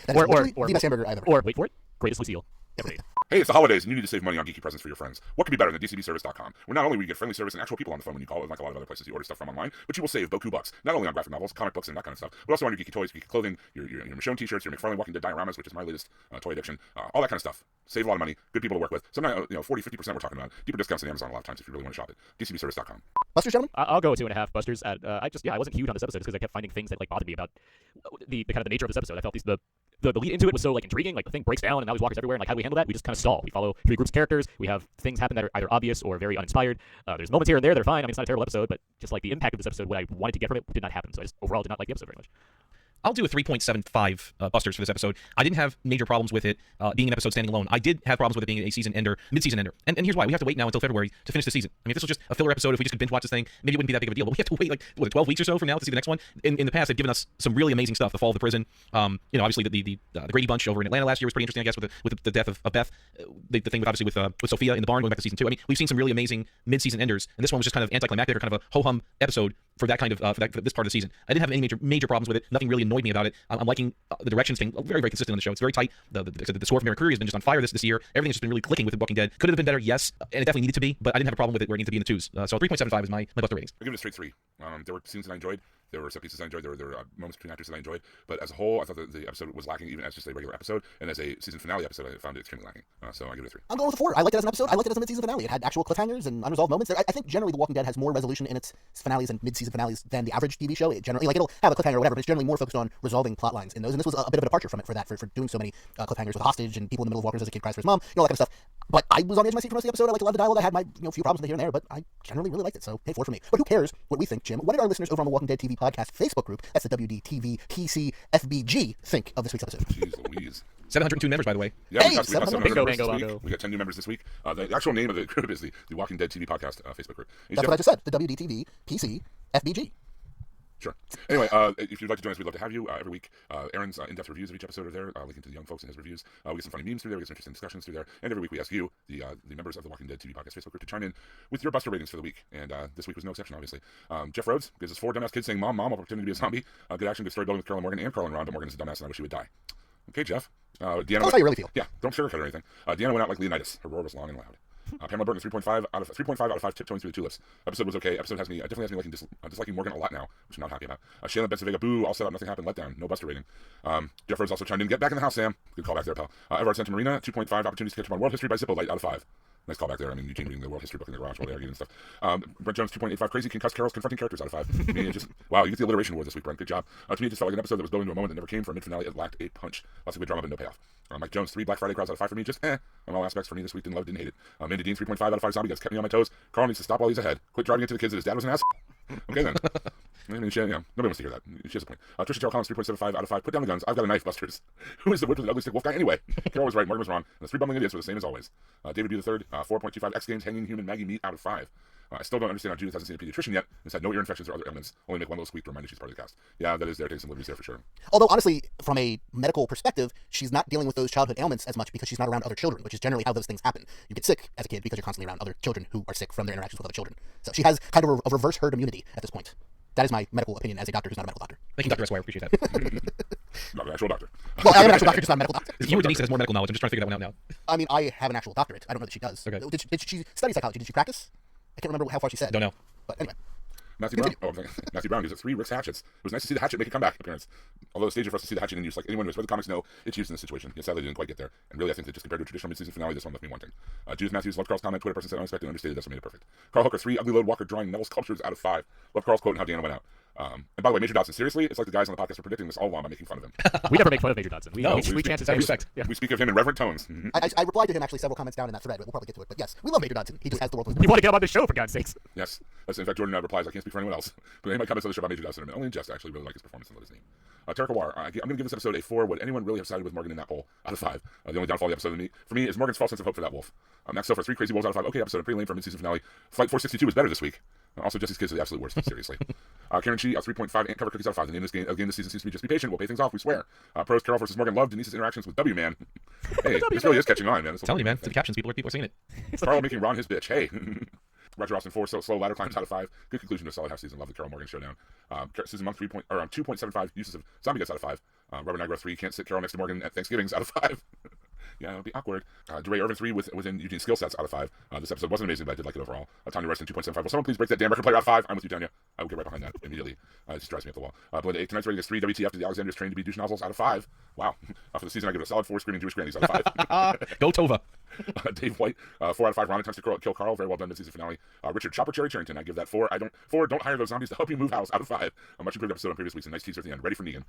That is Or- literally or- the best hamburger I've ever. Or wait for it, greatest Lucille ever made. Hey, it's the holidays, and you need to save money on geeky presents for your friends. What could be better than DCBService.com? Where not only will you get friendly service and actual people on the phone when you call, like a lot of other places you order stuff from online, but you will save beaucoup bucks. Not only on graphic novels, comic books, and that kind of stuff, but also on your geeky toys, geeky clothing, your Michonne t-shirts, your McFarlane Walking Dead dioramas, which is my latest toy addiction, all that kind of stuff. Save a lot of money. Good people to work with. Sometimes 40-50% we're talking about. Deeper discounts on Amazon a lot of times if you really want to shop it. DCBService.com. Buster's, gentlemen. I'll go 2.5 Busters. I wasn't huge on this episode because I kept finding things that like bothered me about the kind of the nature of this episode. I felt the lead into it was so like intriguing. Like the thing breaks down and now there's walkers everywhere. And like how do we handle that? We just kind of stall. We follow 3 groups of characters. We have things happen that are either obvious or very uninspired. There's moments here and there that are fine. I mean, it's not a terrible episode, but just like the impact of this episode, what I wanted to get from it did not happen. So I just overall did not like the episode very much. I'll do a 3.75 Busters for this episode. I didn't have major problems with it being an episode standing alone. I did have problems with it being a season ender, mid-season ender. And here's why. We have to wait now until February to finish the season. I mean, if this was just a filler episode, if we just could binge watch this thing, maybe it wouldn't be that big of a deal. But we have to wait like 12 weeks or so from now to see the next one. In the past, they've given us some really amazing stuff. The Fall of the Prison. Obviously the Grady Bunch over in Atlanta last year was pretty interesting, I guess, with the death of Beth. The thing with obviously with Sophia in the barn going back to season 2. I mean, we've seen some really amazing mid-season enders, and this one was just kind of anticlimactic or kind of a ho-hum episode for that kind of for this part of the season. I didn't have any major problems with it. Nothing really annoyed me about it. I'm liking the direction staying very, very consistent on the show. It's very tight. The score from Mercury has been just on fire this year. Everything's just been really clicking with The Walking Dead. Could it have been better? Yes, and it definitely needed to be, but I didn't have a problem with it where it needed to be in the 2s. So 3.75 is my Buster ratings. I give it a straight 3. There were scenes that I enjoyed. There were set pieces I enjoyed. There were moments between actors that I enjoyed. But as a whole, I thought that the episode was lacking, even as just a regular episode. And as a season finale episode, I found it extremely lacking. So I give it a 3. I'm going with a 4. I liked it as an episode. I liked it as a mid-season finale. It had actual cliffhangers and unresolved moments. I think generally The Walking Dead has more resolution in its finales and mid-season finales than the average TV show. It generally, like, it'll have a cliffhanger or whatever, but it's generally more focused on resolving plot lines in those. And this was a bit of a departure from it for doing so many cliffhangers with a hostage and people in the middle of walkers as a kid cries for his mom, all that kind of stuff. But I was on the edge of my seat for most of the episode. I liked a lot of the dialogue. I had my few problems with it here and there, but I generally really liked it. So, hey, 4 for me. But who cares what we think, Jim? What did our listeners over on the Walking Dead TV podcast Facebook group, that's the WDTV PC FBG, think of this week's episode? Jeez Louise. 702 members, by the way. Yeah, Hey, we passed 700 bingo, members bingo, this bingo. week. We got 10 new members this week. The actual name of the group is the Walking Dead TV podcast Facebook group. That's what I just said. The WDTV PC FBG. Sure. Anyway, if you'd like to join us, we'd love to have you every week. Aaron's in-depth reviews of each episode are there, linking to the young folks in his reviews. We get some funny memes through there. We get some interesting discussions through there. And every week we ask you, the members of the Walking Dead TV podcast Facebook group, to chime in with your Buster ratings for the week. And this week was no exception, obviously. Jeff Rhodes gives us 4 dumbass kids saying "Mom, Mom" while pretending to be a zombie. Good action, good story building with Carolyn Morgan and Carolyn Ron, but Morgan is a dumbass and I wish she would die. Okay, Jeff. Deanna. Tell us how you really feel. Yeah, don't sugarcoat or anything. Deanna went out like Leonidas. Her roar was long and loud. Pamela Burton, 3.5 out of 5, tiptoeing through the tulips. Episode was okay. Episode definitely has me disliking Morgan a lot now, which I'm not happy about. Shayla Benson Vega, boo, all set up, nothing happened, let down, no Buster rating. Jeff Rhodes also chimed in, get back in the house, Sam. Good call back there, pal. Everard Santa Marina, 2.5 opportunities to catch up on world history by Zippo Light out of 5. Nice call back there. I mean, Eugene reading the world history book in the garage while they argued and stuff. Brent Jones, 2.85, crazy concussed Carol's confronting characters out of 5. I mean, wow, you get the alliteration award this week, Brent. Good job. To me, it just felt like an episode that was building to a moment that never came. For a mid-finale, it lacked a punch. Lots of good drama, but no payoff. Mike Jones, 3 Black Friday crowds out of 5 for me. Just on all aspects for me this week. Didn't love, didn't hate it. Mandy Dean, 3.5 out of 5 zombie guys kept me on my toes. Carl needs to stop while he's ahead. Quit driving into the kids that his dad was an ass. Okay then. I mean, nobody wants to hear that. She has a point. Trisha Terrell Collins, 3.75 out of 5. Put down the guns. I've got a knife, Busters. Who is the whip with the ugly stick wolf guy anyway? Carol was right. Morgan was wrong. And the 3 bumbling idiots were the same as always. David B. the third, 4.25 X Games hanging human Maggie meat out of 5. I still don't understand how Judith hasn't seen a pediatrician yet and said no ear infections or other ailments. Only make one little squeak to remind you she's part of the cast. Yeah, that is there. Taking some liberties there for sure. Although, honestly, from a medical perspective, she's not dealing with those childhood ailments as much because she's not around other children, which is generally how those things happen. You get sick as a kid because you're constantly around other children who are sick from their interactions with other children. So she has kind of a reverse herd immunity at this point. That is my medical opinion as a doctor who's not a medical doctor. Thank you, Dr. Esquire. Appreciate that. Not an actual doctor. Well, I am an actual doctor, just not a medical doctor. You and Denise has more medical knowledge. I'm just trying to figure that one out now. I mean, I have an actual doctorate. I don't know that she does. Okay. Did she study psychology? Did she practice? I can't remember how far she said. Don't know. But anyway. Matthew Brown. Matthew Brown gives it 3 Rick's hatchets. It was nice to see the hatchet make a comeback appearance. Although it's staged for us to see the hatchet in use, like anyone who's read the comics know, it's used in this situation. Yet sadly, didn't quite get there. And really, I think that just compared to a traditional mid-season finale, this one left me wanting. Judith Matthews loved Carl's comment. Twitter person said unexpected and understated. That's what made it perfect. Carl Hooker, 3 ugly load walker drawing metal sculptures out of 5. Love Carl's quote and how Deanna went out. And by the way, Major Dodson, seriously, it's like the guys on the podcast were predicting this all along by making fun of him. We never make fun of Major Dodson. We chant his I name. respect. Yeah. We speak of him in reverent tones. I replied to him actually several comments down in that thread, but we'll probably get to it. But yes, we love Major Dodson. He just has the world. We want to get him on the show, for God's sakes. Yes. That's, in fact, Jordan replies, I can't speak for anyone else. But any of my comments on the show about Major Dodson are only in jest. I actually really like his performance and love his name. Tarek Awar, I'm going to give this episode a 4. Would anyone really have sided with Morgan in that poll? Out of 5. The only downfall of the episode for me is Morgan's false sense of hope for that wolf. Max Sofer, 3 crazy wolves out of 5. Okay, episode. Pretty lame for a mid-season finale. Flight 462 was better this week. Also, Jesse's kids are the absolute worst. Seriously. Karen Chi, 3.5 ant cover cookies out of 5. The name of this season seems to be just be patient. We'll pay things off. We swear. Pros Carol versus Morgan loved Denise's interactions with W Man. Hey, this really is catching on, man. I'm telling you, man. To the captions, people are seeing it. Carl making Ron his bitch. Hey. Roger Austin, 4 slow ladder climbs out of 5. Good conclusion to a solid half season. Love the Carol Morgan showdown. Susan Monk 2.75 uses of zombie guts out of 5. Robert Nigro 3 can't sit Carol next to Morgan at Thanksgivings out of 5. Yeah, it'll be awkward. DeRay Irvin 3 within Eugene's skill sets out of 5. This episode wasn't amazing, but I did like it overall. Tanya Reston 2.75. Will someone please break that damn record player out of 5? I'm with you, Tanya. I will get right behind that immediately. It just drives me up the wall. Belinda 8 tonight's rating is 3. WTF to the Alexandria's trained to be douche nozzles out of 5. Wow. For the season, I give it a solid 4 screaming Jewish grannies out of 5. Go Tova. Dave White, 4 out of 5. Ron attempts to kill Carl. Very well done mid-season finale. Richard Chopper Cherry Charrington, I give that 4. Don't hire those zombies to help you move house out of 5. A much improved episode on previous weeks and nice teaser at the end. Ready for Negan.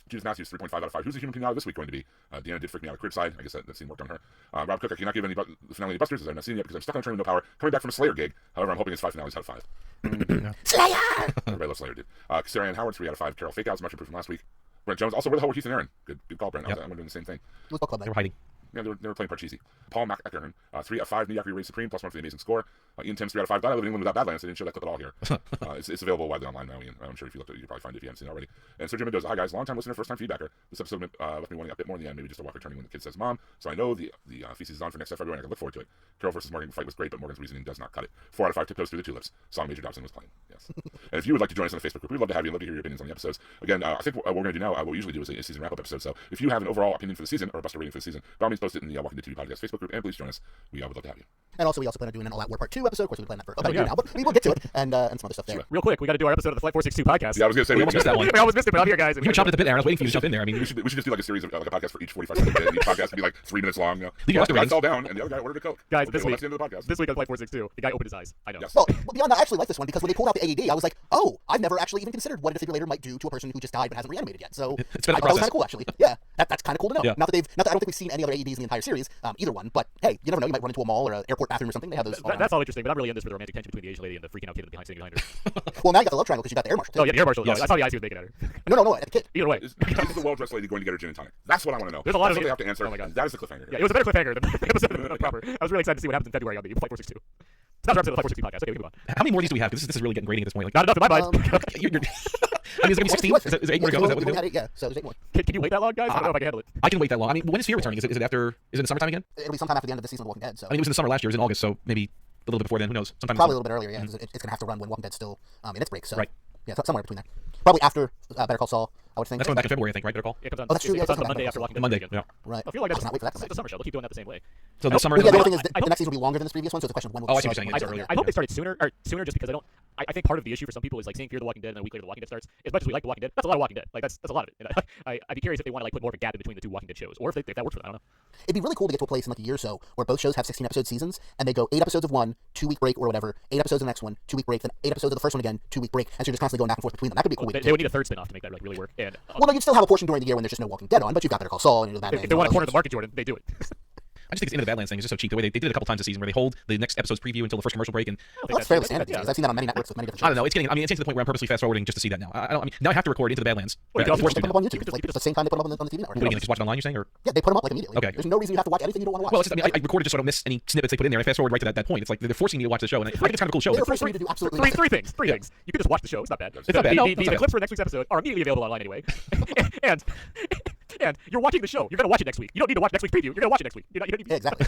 Judith Matthews, 3.5 out of 5. Who's the human pinata this week going to be? Deanna did freak me out at crib side. I guess that scene worked on her. Rob Cook, I cannot give the finale any busters as I've not seen it yet because I'm stuck on a train with no power. Coming back from a Slayer gig. However, I'm hoping it's 5 finales out of 5. Slayer! Everybody loves Slayer, dude. Sarah Ann Howard, 3 out of 5. Carol Fakeouts, much improved from last week. Brent Jones, also where the hell were Keith and Aaron? Good call, Brent. Yep. I'm doing the same thing. It was book club They night. were hiding. Yeah, they were playing Parcheesi. Paul McEachern, 3 out of 5. Niyaki Raid Supreme, +1 for the amazing score. Ian Timms, 3 out of 5. Glad I live in England without Badlands. They didn't show that clip at all here. It's available widely online now, Ian. I'm sure if you looked at it, you could probably find it if you haven't seen it already. And Sergio Mendoza, hi guys, long-time listener, first-time feedbacker. This episode left me wanting a bit more in the end, maybe just a Walker turning when the kid says mom. So I know the feces is on for next February, and I can look forward to it. Carol versus Morgan fight was great, but Morgan's reasoning does not cut it. 4 out of 5 tiptoes through the tulips. Song Major Dobson was playing. Yes. And if you would like to join us on the Facebook group, we'd love to have you and love to hear your opinions on the episodes. Again, I think what we're going to do now, what we usually do is a season wrap-up episode. So if you have an overall opinion for the season or a Buster rating for the season, by all means post it in the Walking Dead TV podcast Facebook group, and please join us. We would love to have you. And also, we also plan on doing an All Out War Part 2 episode. Of course, we plan that for about a year now, but we will get to it and some other stuff there. Real quick, we got to do our episode of the Flight 462 podcast. Yeah, I was gonna say We almost missed that one. We almost missed it, but I'm here, guys. You were chopping at the bit, Aaron. I was waiting for you to jump in there. I mean, We should just do like a series of like a podcast for each 45 seconds, and each podcast can be like 3 minutes long. You know? Leave your Well, Oscar I fell down, and the other guy ordered a Coke. Guys, Okay, this well, week, that's the end of the podcast. this week on Flight 462, the guy opened his eyes. I know. Yes. Well, beyond that, I actually like this one because when they pulled out the AED, I was like, oh, I've never actually even considered what a defibrillator might do to a person who just died but hasn't reanimated yet. So It's been a I thought it was process. kind of cool, actually. Yeah, that's kind of cool to know. Yeah. Not that I don't think we've seen any other AEDs in the entire series, either one. But hey, you never know. You might run into a mall or an airport bathroom or something. They have those. All around. That's all interesting, but I'm really in this for the romantic tension between the Asian lady and the freaking out kid in the behind sitting behind her. Well, now you got the love triangle because you got the air marshal. Too. Oh yeah, the air marshal. Yes. I saw the eyes he was making at her. No, at the kid. Either way, Is the well-dressed lady going to get her gin and tonic? That's what I want to know. There's a lot That's of what they it. have to answer. Oh my God. That is the cliffhanger. yeah, it was a better cliffhanger than the episode proper. I was really excited to see what happens in February on the Flight 462. So that's our episode of the Flight 462 podcast. Okay, we can move on. How many more of these do we have? Because this is really getting grating at this point. Like, Not enough in my mind. you're, I mean, is it gonna be 16? Is it 8 more to go? Is that what we they do? had 8, yeah. So there's 8 more. Can you wait that long, guys? I don't know if I can handle it. I can wait that long. I mean, when is Fear returning? Is it after? Is it in the summertime again? It'll be sometime after the end of the season of The Walking Dead. So I mean, it was in the summer last year. It was in August, so maybe a little bit before then. Who knows? Sometime. probably a little bit earlier. Yeah, 'cause it's gonna have to run when Walking Dead's still in its break. So Right. yeah, somewhere between there. Probably after Better Call Saul, I would think. That's going back in February, I think. Right? Better Call. It comes on. Oh, that's true, It yeah, comes it on does the Monday come after back Walking Dead. Monday. Again. Yeah. Right. I feel like I cannot wait for that to come it's a summer show. They'll keep doing that the same way. So the summer. Well, yeah, the I- other thing is I the next season will be longer than this previous one, so it's a question of when will Oh, I we see what start you're saying. when It's will we earlier. I hope they started sooner just because I think part of the issue for some people is like seeing Fear the Walking Dead and then a week later The Walking Dead starts. As much as we like The Walking Dead, that's a lot of Walking Dead. Like that's a lot of it. And I'd be curious if they want to like put more of a gap in between the two Walking Dead shows, or if that works for them. I don't know. It'd be really cool to get to a place in like a year or so where both shows have 16 episode seasons and they go 8 episodes of one, 2-week break or whatever, 8 episodes of the next one, 2-week break, then 8 episodes of the first one again, 2-week break, and so you're just constantly going back and forth between them. That could be a cool way to They do would it. need a third spin-off to make that like really work. And Well, no, you'd still have a portion during the year when there's just no Walking Dead on, but you've got Better Call Saul and the Batman. if they want to corner the market, Jordan, they do it. I just think it's into the Badlands thing. It's just so cheap. The way they did it a couple times this season, where they hold the next episosode's preview until the first commercial break, and Well, that's fairly standard these days. I've seen that on many networks with many different shows. I don't know. It's getting. I mean, it's getting to the point where I'm purposely fast forwarding just to see that now. I don't. I mean, now I have to record into the Badlands. Well, you can I'm also forced Put to them do up that. on YouTube. Like, just the same time they put them on the TV network. What are you gonna just watch it online? You're saying, or Yeah, they put them up like immediately. Okay. There's no reason you have to watch anything you don't want to watch. well, it's just. I mean, I recorded just so I don't miss any snippets they put in there. I fast forward right to that point. It's like they're forcing me to watch the show, and I think it's kind of a cool show. They're But- forcing you to do absolutely nothing. Three things. You can just watch the show. It's not bad. It's not bad. The, No, the, that's the not clips for next week's episode are immediately available online anyway. and you're watching the show. You're gonna watch it next week. You don't need to watch next week's preview. You're gonna watch it next week. You don't need Yeah, exactly.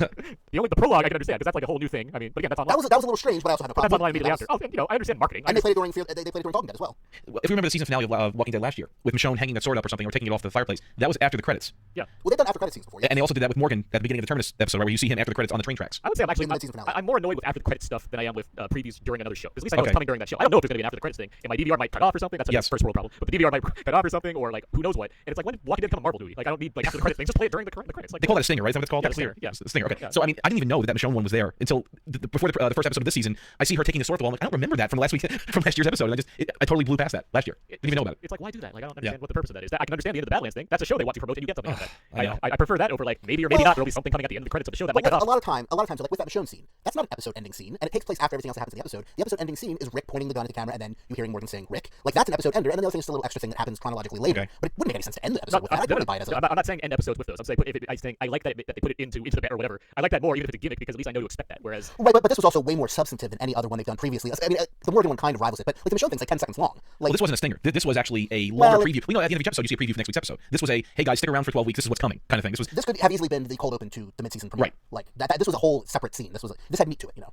the prologue I can understand because that's like a whole new thing. I mean, but again, that's online. That was a little strange, but I also have no That's problem. online with it. immediately after. Oh, and, I understand marketing. And they played it during they played it during Walking Dead as well. If you remember the season finale of Walking Dead last year, with Michonne hanging that sword up or something, or taking it off the fireplace, that was after the credits. Yeah. Well, they've done after credit scenes before. Yeah. And they also did that with Morgan at the beginning of the Terminus episode, right, where you see him after the credits on the train tracks. I would say I'm actually In the mid-season finale. I'm more annoyed with after the credits stuff than I am with previews during another show. Because at least I know Okay. it's coming during that show. I don't know if there's gonna be an after the credits thing, and my DVR might cut off or something. That's like Yes. a first world problem. But the DVR might cut off or something, or like who knows what. And it's like when did Walking Dead become a Marvel movie? Like I don't need like after the credits thing. Just play it during the credits. Like They call that a stinger, right? Is that what it's called? Yeah, the stinger, yeah. The stinger. Okay. Yeah. So I mean, I didn't even know that Michonne one was there until before the first episode of this season. I see her taking the sword to the wall. I'm like, I don't remember that from last week, from last year's episode. And I totally blew past that last year. Didn't even know about it. It's like why do that? Like I don't understand what the purpose of that is. That I can understand the end of the Badlands thing. That's a show they want to promote, and you get something out of I that. know. I prefer that over like maybe or maybe not. There'll be something coming at the end of the credits of the show that might But cut a off. lot of times, like with that Michonne scene, that's not an episode ending scene, and it takes place after everything else that happens in the episode. The episode ending scene is Rick pointing the gun at the camera, and then you hearing Morgan saying Rick. Like that's an episode ender, and then the other thing is still a little extra thing that happens chronologically later. Okay. But it wouldn't make any sense to end the episode with that. I totally buy it as a. I'm not saying end episodes with those. I'm saying I like that they put it into the band or whatever. I like that more, even if it's a gimmick, because at least I know to expect that. Whereas Right, but this was also way more substantive than any other one they've done previously. I mean, the Morgan one kind of rivals it, but like the Michonne thing's like 10 seconds long. Well, Like, this wasn't a stinger. This was actually a longer Well, preview. We know at the end of each episode, you see a preview for next week's episode. This was a, hey guys, stick around for 12 weeks. This is what's coming, kind of thing. this could have easily been the cold open to the mid-season premiere. Right. Like this was a whole separate scene. This had meat to it, you know.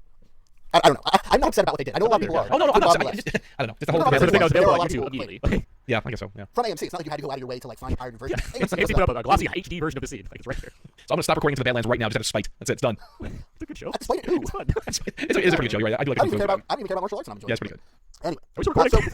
I don't know. I'm not upset about what they did. I know a lot of people are. Oh no, I'm not. People are Just, I don't know. Just the whole. No, no, the thing I was There available are a on lot of YouTube people, immediately. Yeah, I guess so. Yeah. From AMC, it's not like you had to go out of your way to like find a pirated version. AMC AMC put up a glossy HD version of the scene. Like it's right there. So I'm gonna stop recording to the Badlands right now, just out of spite. That's it. It's done. It's a good show. Despite it, who? It's fun. It's a pretty good show. You're right. I do like I it. don't even care about martial arts, and I'm enjoying Yeah, it. it's pretty good. Anyway, Are we still recording?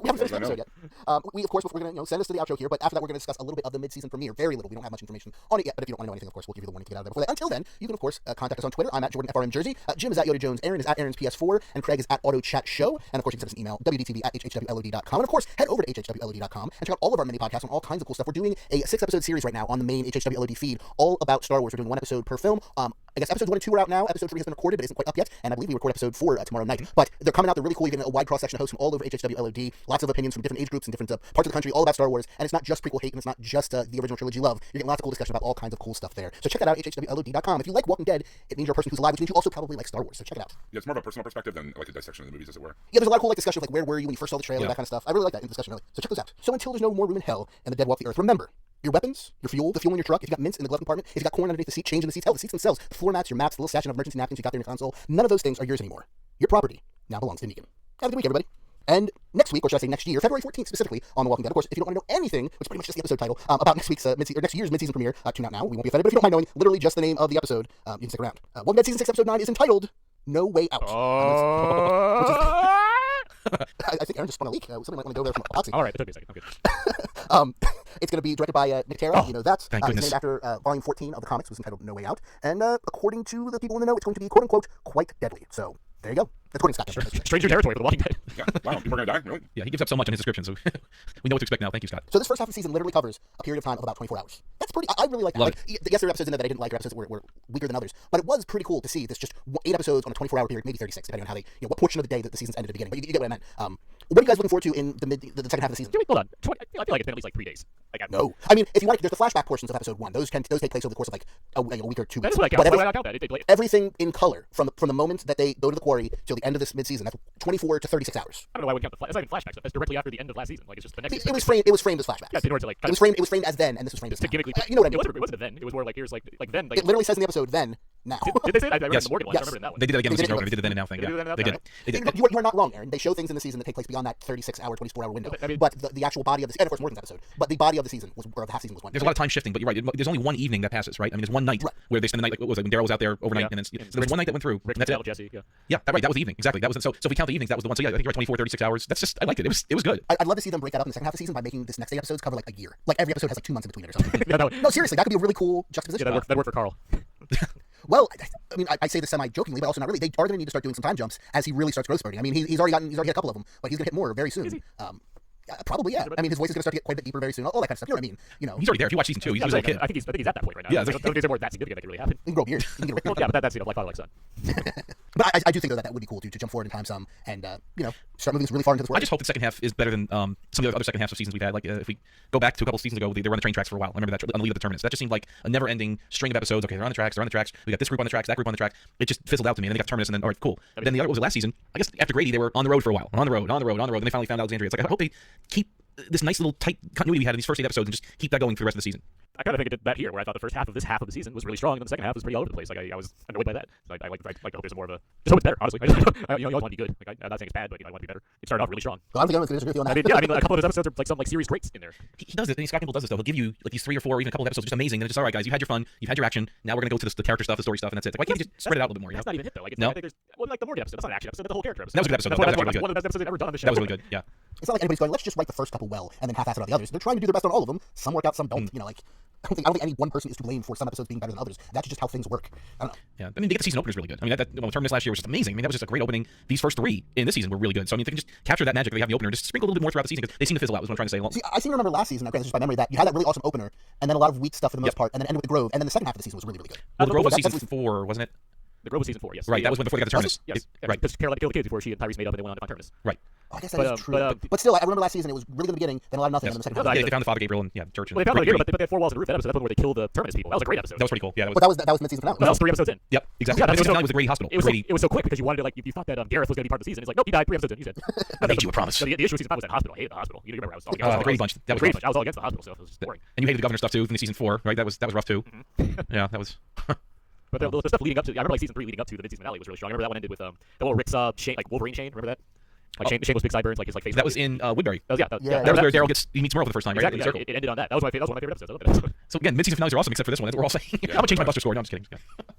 we haven't finished the I know. episode yet. We of course we're gonna send us to the outro here, but after that we're gonna discuss a little bit of the mid-season premiere. Very little. We don't have much information on it yet, but if you don't want to know anything, of course we'll give you the warning to get out of there before that. Until then, you can of course contact us on Twitter. I'm at JordanFRMJersey. Jim is at Yoda Jones. Aaron is at Aaron's PS4, and Craig is at AutoChatShow. And of course you can send us an email wdtv@hhwlod.com. And of course head over to hhwlod.com and check out all of our mini podcasts on all kinds of cool stuff. We're doing a 6-episode series right now on the main HHWLOD feed, all about Star Wars. We're doing 1 episode per film. I guess episodes 1 and 2 are out now. Episode 3 has been recorded, but isn't quite up yet. And I believe we record episode 4 tomorrow night. But they're coming out. They're really cool. You're getting a wide cross-section of hosts from all over HHWLOD. Lots of opinions from different age groups and different parts of the country, all about Star Wars. And it's not just prequel hate, and it's not just the original trilogy love. You're getting lots of cool discussion about all kinds of cool stuff there. So check that out, hhwlod.com. If you like Walking Dead, it means you're a person who's alive, which means you also probably like Star Wars. So check it out. Yeah, it's more of a personal perspective than like a dissection of the movies, as it were. Yeah, there's a lot of cool like discussion of like where were you when you first saw the trailer, Yeah. that kind of stuff. I really like that in discussion, really. So check those out. So until there's no more room in hell and the dead walk the earth, remember, your weapons, your fuel, the fuel in your truck, if you got mints in the glove compartment, if you got corn underneath the seat, change in the seats, hell, the seats themselves, the floor mats, your maps, the little station of emergency napkins you got there in your console, none of those things are yours anymore. Your property now belongs to Negan. Have a good week, everybody. And next week, or should I say next year, February 14th specifically, on The Walking Dead. Of course, if you don't want to know anything, which is pretty much just the episode title, about next week's next year's mid-season premiere, tune out now. We won't be offended, but if you don't mind knowing literally just the name of the episode, you can stick around. Walking Dead Season 6, Episode 9 is entitled No Way Out. I think Aaron just spun a leak. Somebody might want to go there from epoxy. All right, it took me a second. I'm good. It's going to be directed by Nick Terra. You know that. Thank It's goodness. named after volume 14 of the comics, was entitled No Way Out. And according to the people in the know, it's going to be, quote-unquote, quite deadly. So, there you go. According to Scott. Stranger territory for The Walking Dead. Yeah. Wow, people are gonna die. Really? Yeah, he gives up so much in his description, so we know what to expect now. Thank you, Scott. So this first half of the season literally covers a period of time of about 24 hours. That's pretty. I really like that. Love Like, yes, there were episodes in there that I didn't like, or episodes that were weaker than others. But it was pretty cool to see this just 8 episodes on a 24-hour period, maybe 36, depending on how they, what portion of the day that the season's ended at the beginning. But you get what I meant. What are you guys looking forward to in the second half of the season? Wait, hold on. I feel like it's been at least like 3 days. Like, No, I mean, if you want, there's the flashback portions of episode 1. Those take place over the course of like a week or 2 That weeks. is what I count. But Why would I count that? everything in color from the moment that they go to the quarry till the end of this mid-season. That's 24 to 36 hours. I don't know why I would count the it's not even flashbacks. That's directly after the end of last season. Like, it's just the next. It was framed. It was framed as flashbacks. Yeah, in order to like. It was framed as then, and this was framed as to now. gimmickly. You know what I mean? It wasn't a then. It was more like here's like then. Like, It literally says in the episode then now. did they say that? I read Yes. the Morgan one. Yes. I remember in that one. They did it again They this did season. it- They did the then and now thing. They Yeah, did the then and they now did. thing, They did. You are not wrong, Aaron. They show things in the season that take place beyond that 36-hour, 24-hour window. I mean- but the actual body of the and of course Morgan's episode, but the body of the season was, or the half season was 1. There's a lot of time shifting, but you're right. There's only one evening that passes, right? I mean, there's one night Right. where they spend the night. Like, what was it? When Daryl was out there overnight, Yeah. and then so there was one night that went through. Rick and that's it. Mattel, Jesse. Yeah. Yeah, that was the evening. Exactly. That was so. So if we count the evenings, that was the one. So yeah, I think you're right. 24, 36 hours. That's just. I liked it. It was good. I'd love to see them break that up in the second half of the season by making this next 8 episodes cover like a year. Like every episode has like 2 months in between it or something. Yeah, that would- No, seriously, that could be a really cool yeah, juxtaposition. that worked for Carl. Well, I mean, I say this semi-jokingly, but also not really. They are going to need to start doing some time jumps as he really starts growth spurting. I mean, he's already hit a couple of them, but he's going to hit more very soon. Is he? Probably, yeah. I mean, his voice is going to start to get quite a bit deeper very soon. All that kind of stuff. You know what I mean? You know, He's already there. If you watch season 2, he's Yeah, a little kid. I think he's at that point right now. Yeah, I don't think there's more that significant that could really happen. he can grow a beard. He can get a Rick Well, yeah, but that's like father like son. But I do think though that would be cool to jump forward in time some and start moving really far into the I just hope the second half is better than some of the other second halves of seasons we've had. Like if we go back to a couple seasons ago, they were on the train tracks for a while. I remember that on the Lead of the Terminus. That just seemed like a never-ending string of episodes. Okay, they're on the tracks. We got this group on the tracks, that group on the track. It just fizzled out to me, and then they got to Terminus, and then all right, cool. Then the other what was it last season? I guess after Grady, they were on the road for a while, on the road. Then they finally found Alexandria. It's like I hope they keep this nice little tight continuity we had in these first 8 episodes and just keep that going for the rest of the season. I kind of think it did that here, where I thought the first half of this half of the season was really strong, and then the second half was pretty all over the place. Like I was annoyed by that. So I like to hope there's more of a. Just hope it's better. Honestly, you always want to be good. Like I'm not saying it's bad, but I want to be better. It started off really strong. Well, I don't think anyone's going to disagree with you on I that. mean, yeah, a couple of those episodes are like some like series greats in there. He does it. Scott Campbell does this though. He'll give you like these 3 or 4, or even a couple of episodes just amazing, and it's just all right, guys. You had your fun, you've had your action. Now we're gonna go to the character stuff, the story stuff, and that's it. Like, why can't you just spread it out a little bit more? You know? That's not even hit though. Like, No? I think there's like the Morgan episode. That's not an action episode. That's the whole character episode. That was a good episode, That's though. one, That was one of the best episodes they've ever done on the show. That was really good. Yeah. It's not like anybody's going, let's just write the first couple well and then half-ass it on the others. They're trying to do their best on all of them. Some work out, some don't. Like I don't think any one person is to blame for some episodes being better than others. That's just how things work. I don't know. Yeah, I mean, they get the season opener is really good. I mean, Terminus last year was just amazing. I mean, that was just a great opening. These first 3 in this season were really good. So I mean, if they can just capture that magic that they have in the opener, and just sprinkle a little bit more throughout the season because they seem to fizzle out. Is what I'm trying to say. See, I seem to remember last season, granted just by memory, that you had that really awesome opener, and then a lot of weak stuff for the most part, and then ended with the Grove, and then the second half of the season was really, really good. Well, the Grove was That's- season 4, wasn't it? The Grove was season 4, yes. Right. That was before they got the Terminus. Yes. Right. Because Carol had to kill the kids before she and Tyrese made up and they went on to find Terminus. Right. Oh, I guess that But, is true. but, But still, I remember last season it was really good in the beginning, then a lot of nothing, Yes. and then the second No, half. I- They found the Father Gabriel and church. And Well, they found great, it, but they had 4 walls and a roof. That episode, that's the one where they killed the Terminus people. That was a great episode. that was pretty cool. Yeah. But that was mid-season finale. That was 3 episodes in. Yep. Exactly. Yeah, And that's the so- finale was the Grady Hospital. It was, Grady. it was so quick because you wanted to you thought that Gareth was going to be part of the season. It's like, nope, he died 3 episodes in. He's dead. I made you a promise. So the issue with season 5 was that hospital. I hated the hospital. You remember I was all against The Grady bunch. That was Grady rough. bunch. I was all against the hospital stuff. It was just boring. And you hated the governor stuff too in season 4, right? That was rough too. Yeah, that was. But the stuff leading up to, I remember like season 3 leading up to the mid-season finale was really strong. I remember that one ended with the little Rick's chain, like Wolverine chain. Remember that? Like the shameless big sideburns, like his like face. That was in Woodbury. That was, Yeah. That was where Daryl he meets Merle for the first time, right? Exactly. In the Yeah, circle. it ended on that. That was one of my favorite episodes. I love that episode. So again, mid-season finales are awesome except for this one. That's what we're all saying. I'm gonna change my Buster score. No, I'm just kidding.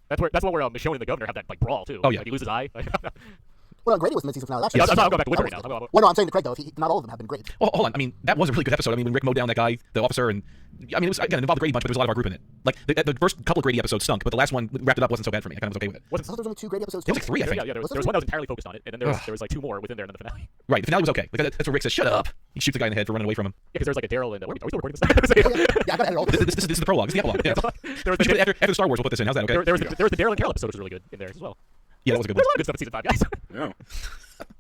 That's where Michonne and the governor have that like brawl too. Oh, yeah. Like, he loses his eye. Well, Grady was the mid-season finale. Actually, Yeah, I'll go back to Woodbury now. Well, no, I'm saying to Craig though. Not all of them have been great. Well, hold on. I mean, that was a really good episode. I mean, when Rick mowed down that guy, the officer, and I mean, it was again it involved the Grady bunch, but there was a lot of our group in it. Like the first couple of Grady episodes stunk, but the last one wrapped it up wasn't so bad for me. I kind of was okay with it. I thought there was only 2 great episodes. There was like 3, I think. Yeah, there was one that was entirely focused on it, and then there was like 2 more within there, and then the finale. Right. The finale was okay. Like, that's where Rick says, "Shut up." He shoots the guy in the head for running away from him. Yeah, because there's like a Daryl and are we still recording this? Yeah, I got it all. This is the prologue. This is the epilogue. Yeah. There was We should put- after Star Wars, we'll put this in. How's that? Okay. there was the Daryl and Carol episode, which was really good in there as well. Yeah, that was a good one. Good stuff in season 5, guys. Yeah. I'm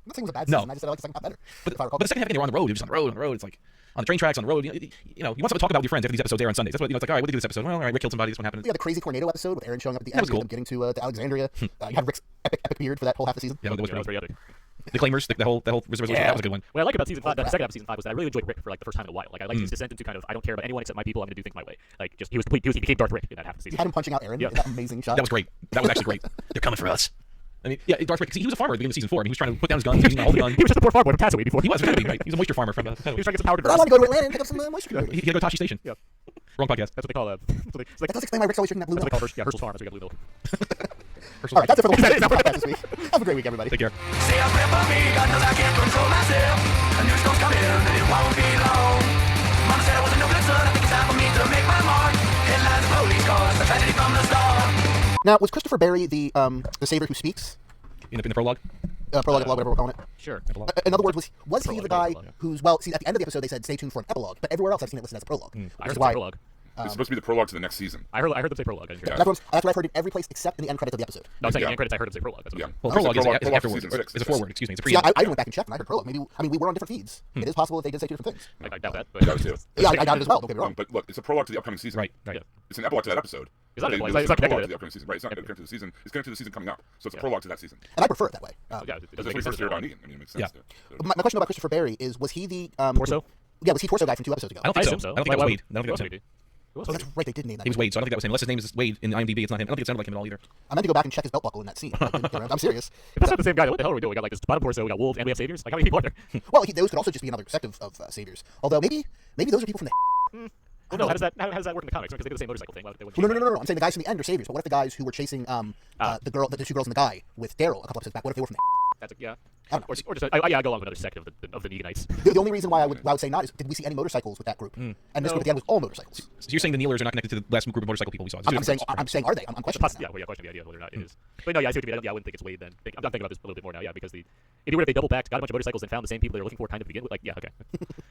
not saying it was a bad No. season. I just said I like the second half better. If I recall. But the second half again, they were on the road. It was just on the road. It's like on the train tracks, on the road. You want something to talk about with your friends after these episodes air on Sundays. That's what it's like. All right, what did you do this episode? Well, all right, Rick killed somebody. This one happened. Yeah, the crazy Tornado episode with Aaron showing up at the That end, was cool. them getting to Alexandria. You had Rick's epic beard for that whole half of the season. Yeah, that was That was pretty pretty epic. The Claimers, the whole resolution. Yeah. That was a good one. What I like about season 5, the second half of season 5 was that I really enjoyed Rick for like the first time in a while. Like I liked his descent into kind of I don't care about anyone except my people. I'm gonna do things my way. Like just he became Darth Rick in that half of the You season. had him punching out Aaron. Yeah. That amazing shot. That was great. That was actually great. They're coming for us. I mean, yeah, Darth Vader. 'Cause he was a farmer at the beginning of season 4. I mean, he was trying to put down his guns, using all the guns. He was just a poor farm boy from Tatooine before. He was exactly right. He was a moisture farmer from He was Tatooine. trying to get some power But I converters. want to go to Atlanta and pick up some moisture He converters. had to go to Tashi Station. Yeah. Wrong podcast. That's what they call it's like, That does explain why Rick's always drinking that blue that's milk. what they call Herschel's farm. That's why we got blue milk. Herschel All right, that's it for the Is that podcast this week. Have a great week, everybody. Take care. Say a prayer for me, God knows I can't control myself. A new storm's coming, and it won't be long. Mama said I wasn't no good son, I think it's time for me to make my mark. Headlines of police cars, the tragedy from the start. Now, was Christopher Barry the savior who speaks? In the prologue. Prologue, epilogue, whatever we're calling it. Sure. In other words, was he the guy Prologue, yeah. who's, well, see, at the end of the episode they said stay tuned for an epilogue, but everywhere else I've seen it listed as a prologue. I Which heard is them why say prologue. It's supposed to be the prologue to the next season. I heard them say prologue. I didn't hear Yeah. that. that's what I've heard in every place except in the end credits of the episode. No, I'm saying Yeah. in the end credits I heard them say prologue. That's what Yeah. I'm saying. Well, I said prologue is prologue afterwards. to season 6. It's a forward. Excuse me. It's a pre. See, I went back and checked, and I heard prologue. Maybe, I mean, we were on different feeds. It is possible that they did say two different things. I doubt that. But Yeah, I do. Yeah, I doubt it as well. Don't get me wrong. But look, it's a prologue to the upcoming season. Right. Right. It's an epilogue to that episode. It's not But an epilogue. it's It's not a prologue connected to the upcoming season. Right. It's not connected to the season. It's connected to the season coming up. So it's a Yeah. prologue to that season. And I prefer it that way. Yeah, it That's doesn't when make we sense. first heard about Negan. I mean, it makes sense. Yeah. to- My question about Christopher Barry is, was he the Torso? Yeah, was he Torso guy from 2 episodes ago? I don't I think assume so. so. I don't think that was Wade. I don't think that was him. Who else Oh, was that's he? right, they did name that. He was Wade, so I don't think that was him. Unless his name is Wade in IMDb, it's not him. I don't think it sounded like him at all either. I meant to go back and check his belt buckle in that scene. I didn't get around. I'm serious. If that's not the same guy, what the hell are we doing? We got like this bottom torso, we got wolves, and we have saviors. Like how many people are there? Well, those could also just be another sect of saviors. Although maybe those are people from the. Well, no, how does that work in the comics? Because they do the same motorcycle thing. Why they wouldn't No, change no. I'm saying the guys from the end are saviors. But what if the guys who were chasing the two girls and the guy with Daryl a couple episodes back? What if they were from that? That's yeah. I don't know. Or just I go along with another sect of the Neganites. The only reason why I would say not is did we see any motorcycles with that group? And this group at the end was all motorcycles. So you're saying the Kneelers are not connected to the last group of motorcycle people we saw? I'm saying are they? I'm questioning that Yeah, now. well, yeah, question the idea of whether or not it is. But no, yeah, I see what you mean. Yeah, I wouldn't think it's Wade then. I'm thinking about this a little bit more now. Yeah, because if you were if they double backed, got a bunch of motorcycles, and found the same people they were looking for kind of to begin with, like yeah, okay.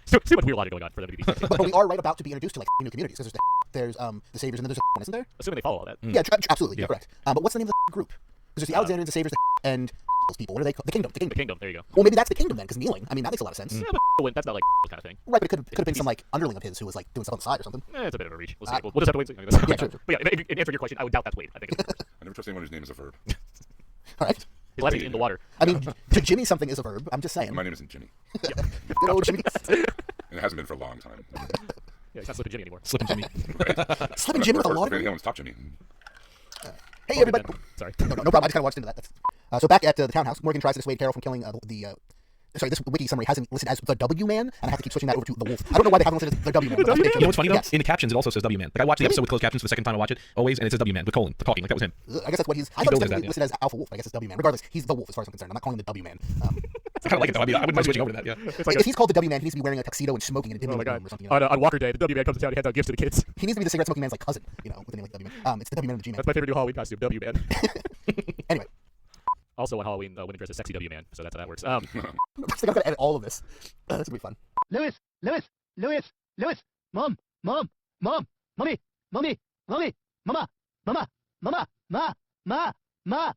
Too much weird logic going on for them to be. But we are right about to be introduced to like new communities. Because there's the saviors and then there's one, isn't there? Assuming they follow all that. Yeah, absolutely. You're Yeah. correct. But what's the name of the group? Because there's the Alexandrians, the saviors, and those people. What are they called? The kingdom. The kingdom. There you go. Well, maybe that's the kingdom then, because kneeling. I mean, that makes a lot of sense. Yeah, but that's not like kind of thing. Right, but it could have been some like underling of his who was like doing stuff on the side or something. It's a bit of a reach. We'll see. We'll just have to wait. And see. Yeah, true. But yeah, in answer to your question, I would doubt that's Wade. I think it's first. I never trust anyone whose name is a verb. All right. His last name in the water. I mean, to Jimmy something is a verb. I'm just saying. My name isn't Jimmy, Good old Jimmy. and it hasn't been for a long time. Yeah, he's not slipping Jimmy anymore. Slipping Jimmy. Slipping Jimmy with a Or lot Van of. Halen's Top Jimmy. Hey, everybody. Sorry. No problem. I just kind of watched into that. So back at the townhouse, Morgan tries to dissuade Carol from killing Sorry, this wiki summary has him listed as the W Man, and I have to keep switching that over to the Wolf. I don't know why they have him listed as the W Man. W-Man? You know what's funny though? Yes. In the captions, it also says W Man. Like I watched the episode with closed captions for the second time I watch it, always, and it says W Man with colon, the talking. Like that was him. I guess that's what he's. I He thought billed it as that, was yeah. listed as Alpha Wolf. I guess it's W Man. Regardless, he's the Wolf as far as I'm concerned. I'm not calling him the W Man. I kind of like it though. I mean, I wouldn't mind switching over to that. Yeah. It's like If he's called the W Man, he needs to be wearing a tuxedo and smoking in a oh dimly my god. room or something. You know? On Walker Day, the W Man comes to town. He hands out gifts to the kids. He needs to be the cigarette smoking man's like cousin. You know, with a name like W Man. It's the W Man of the G Man. That's my favorite new Halloween costume, W Man. Anyway, Also on Halloween, women dress as sexy W Man, so that's how that works. I think I'm gonna edit all of this. This will be fun. Lewis, Mom, Mommy, Mama, Mama,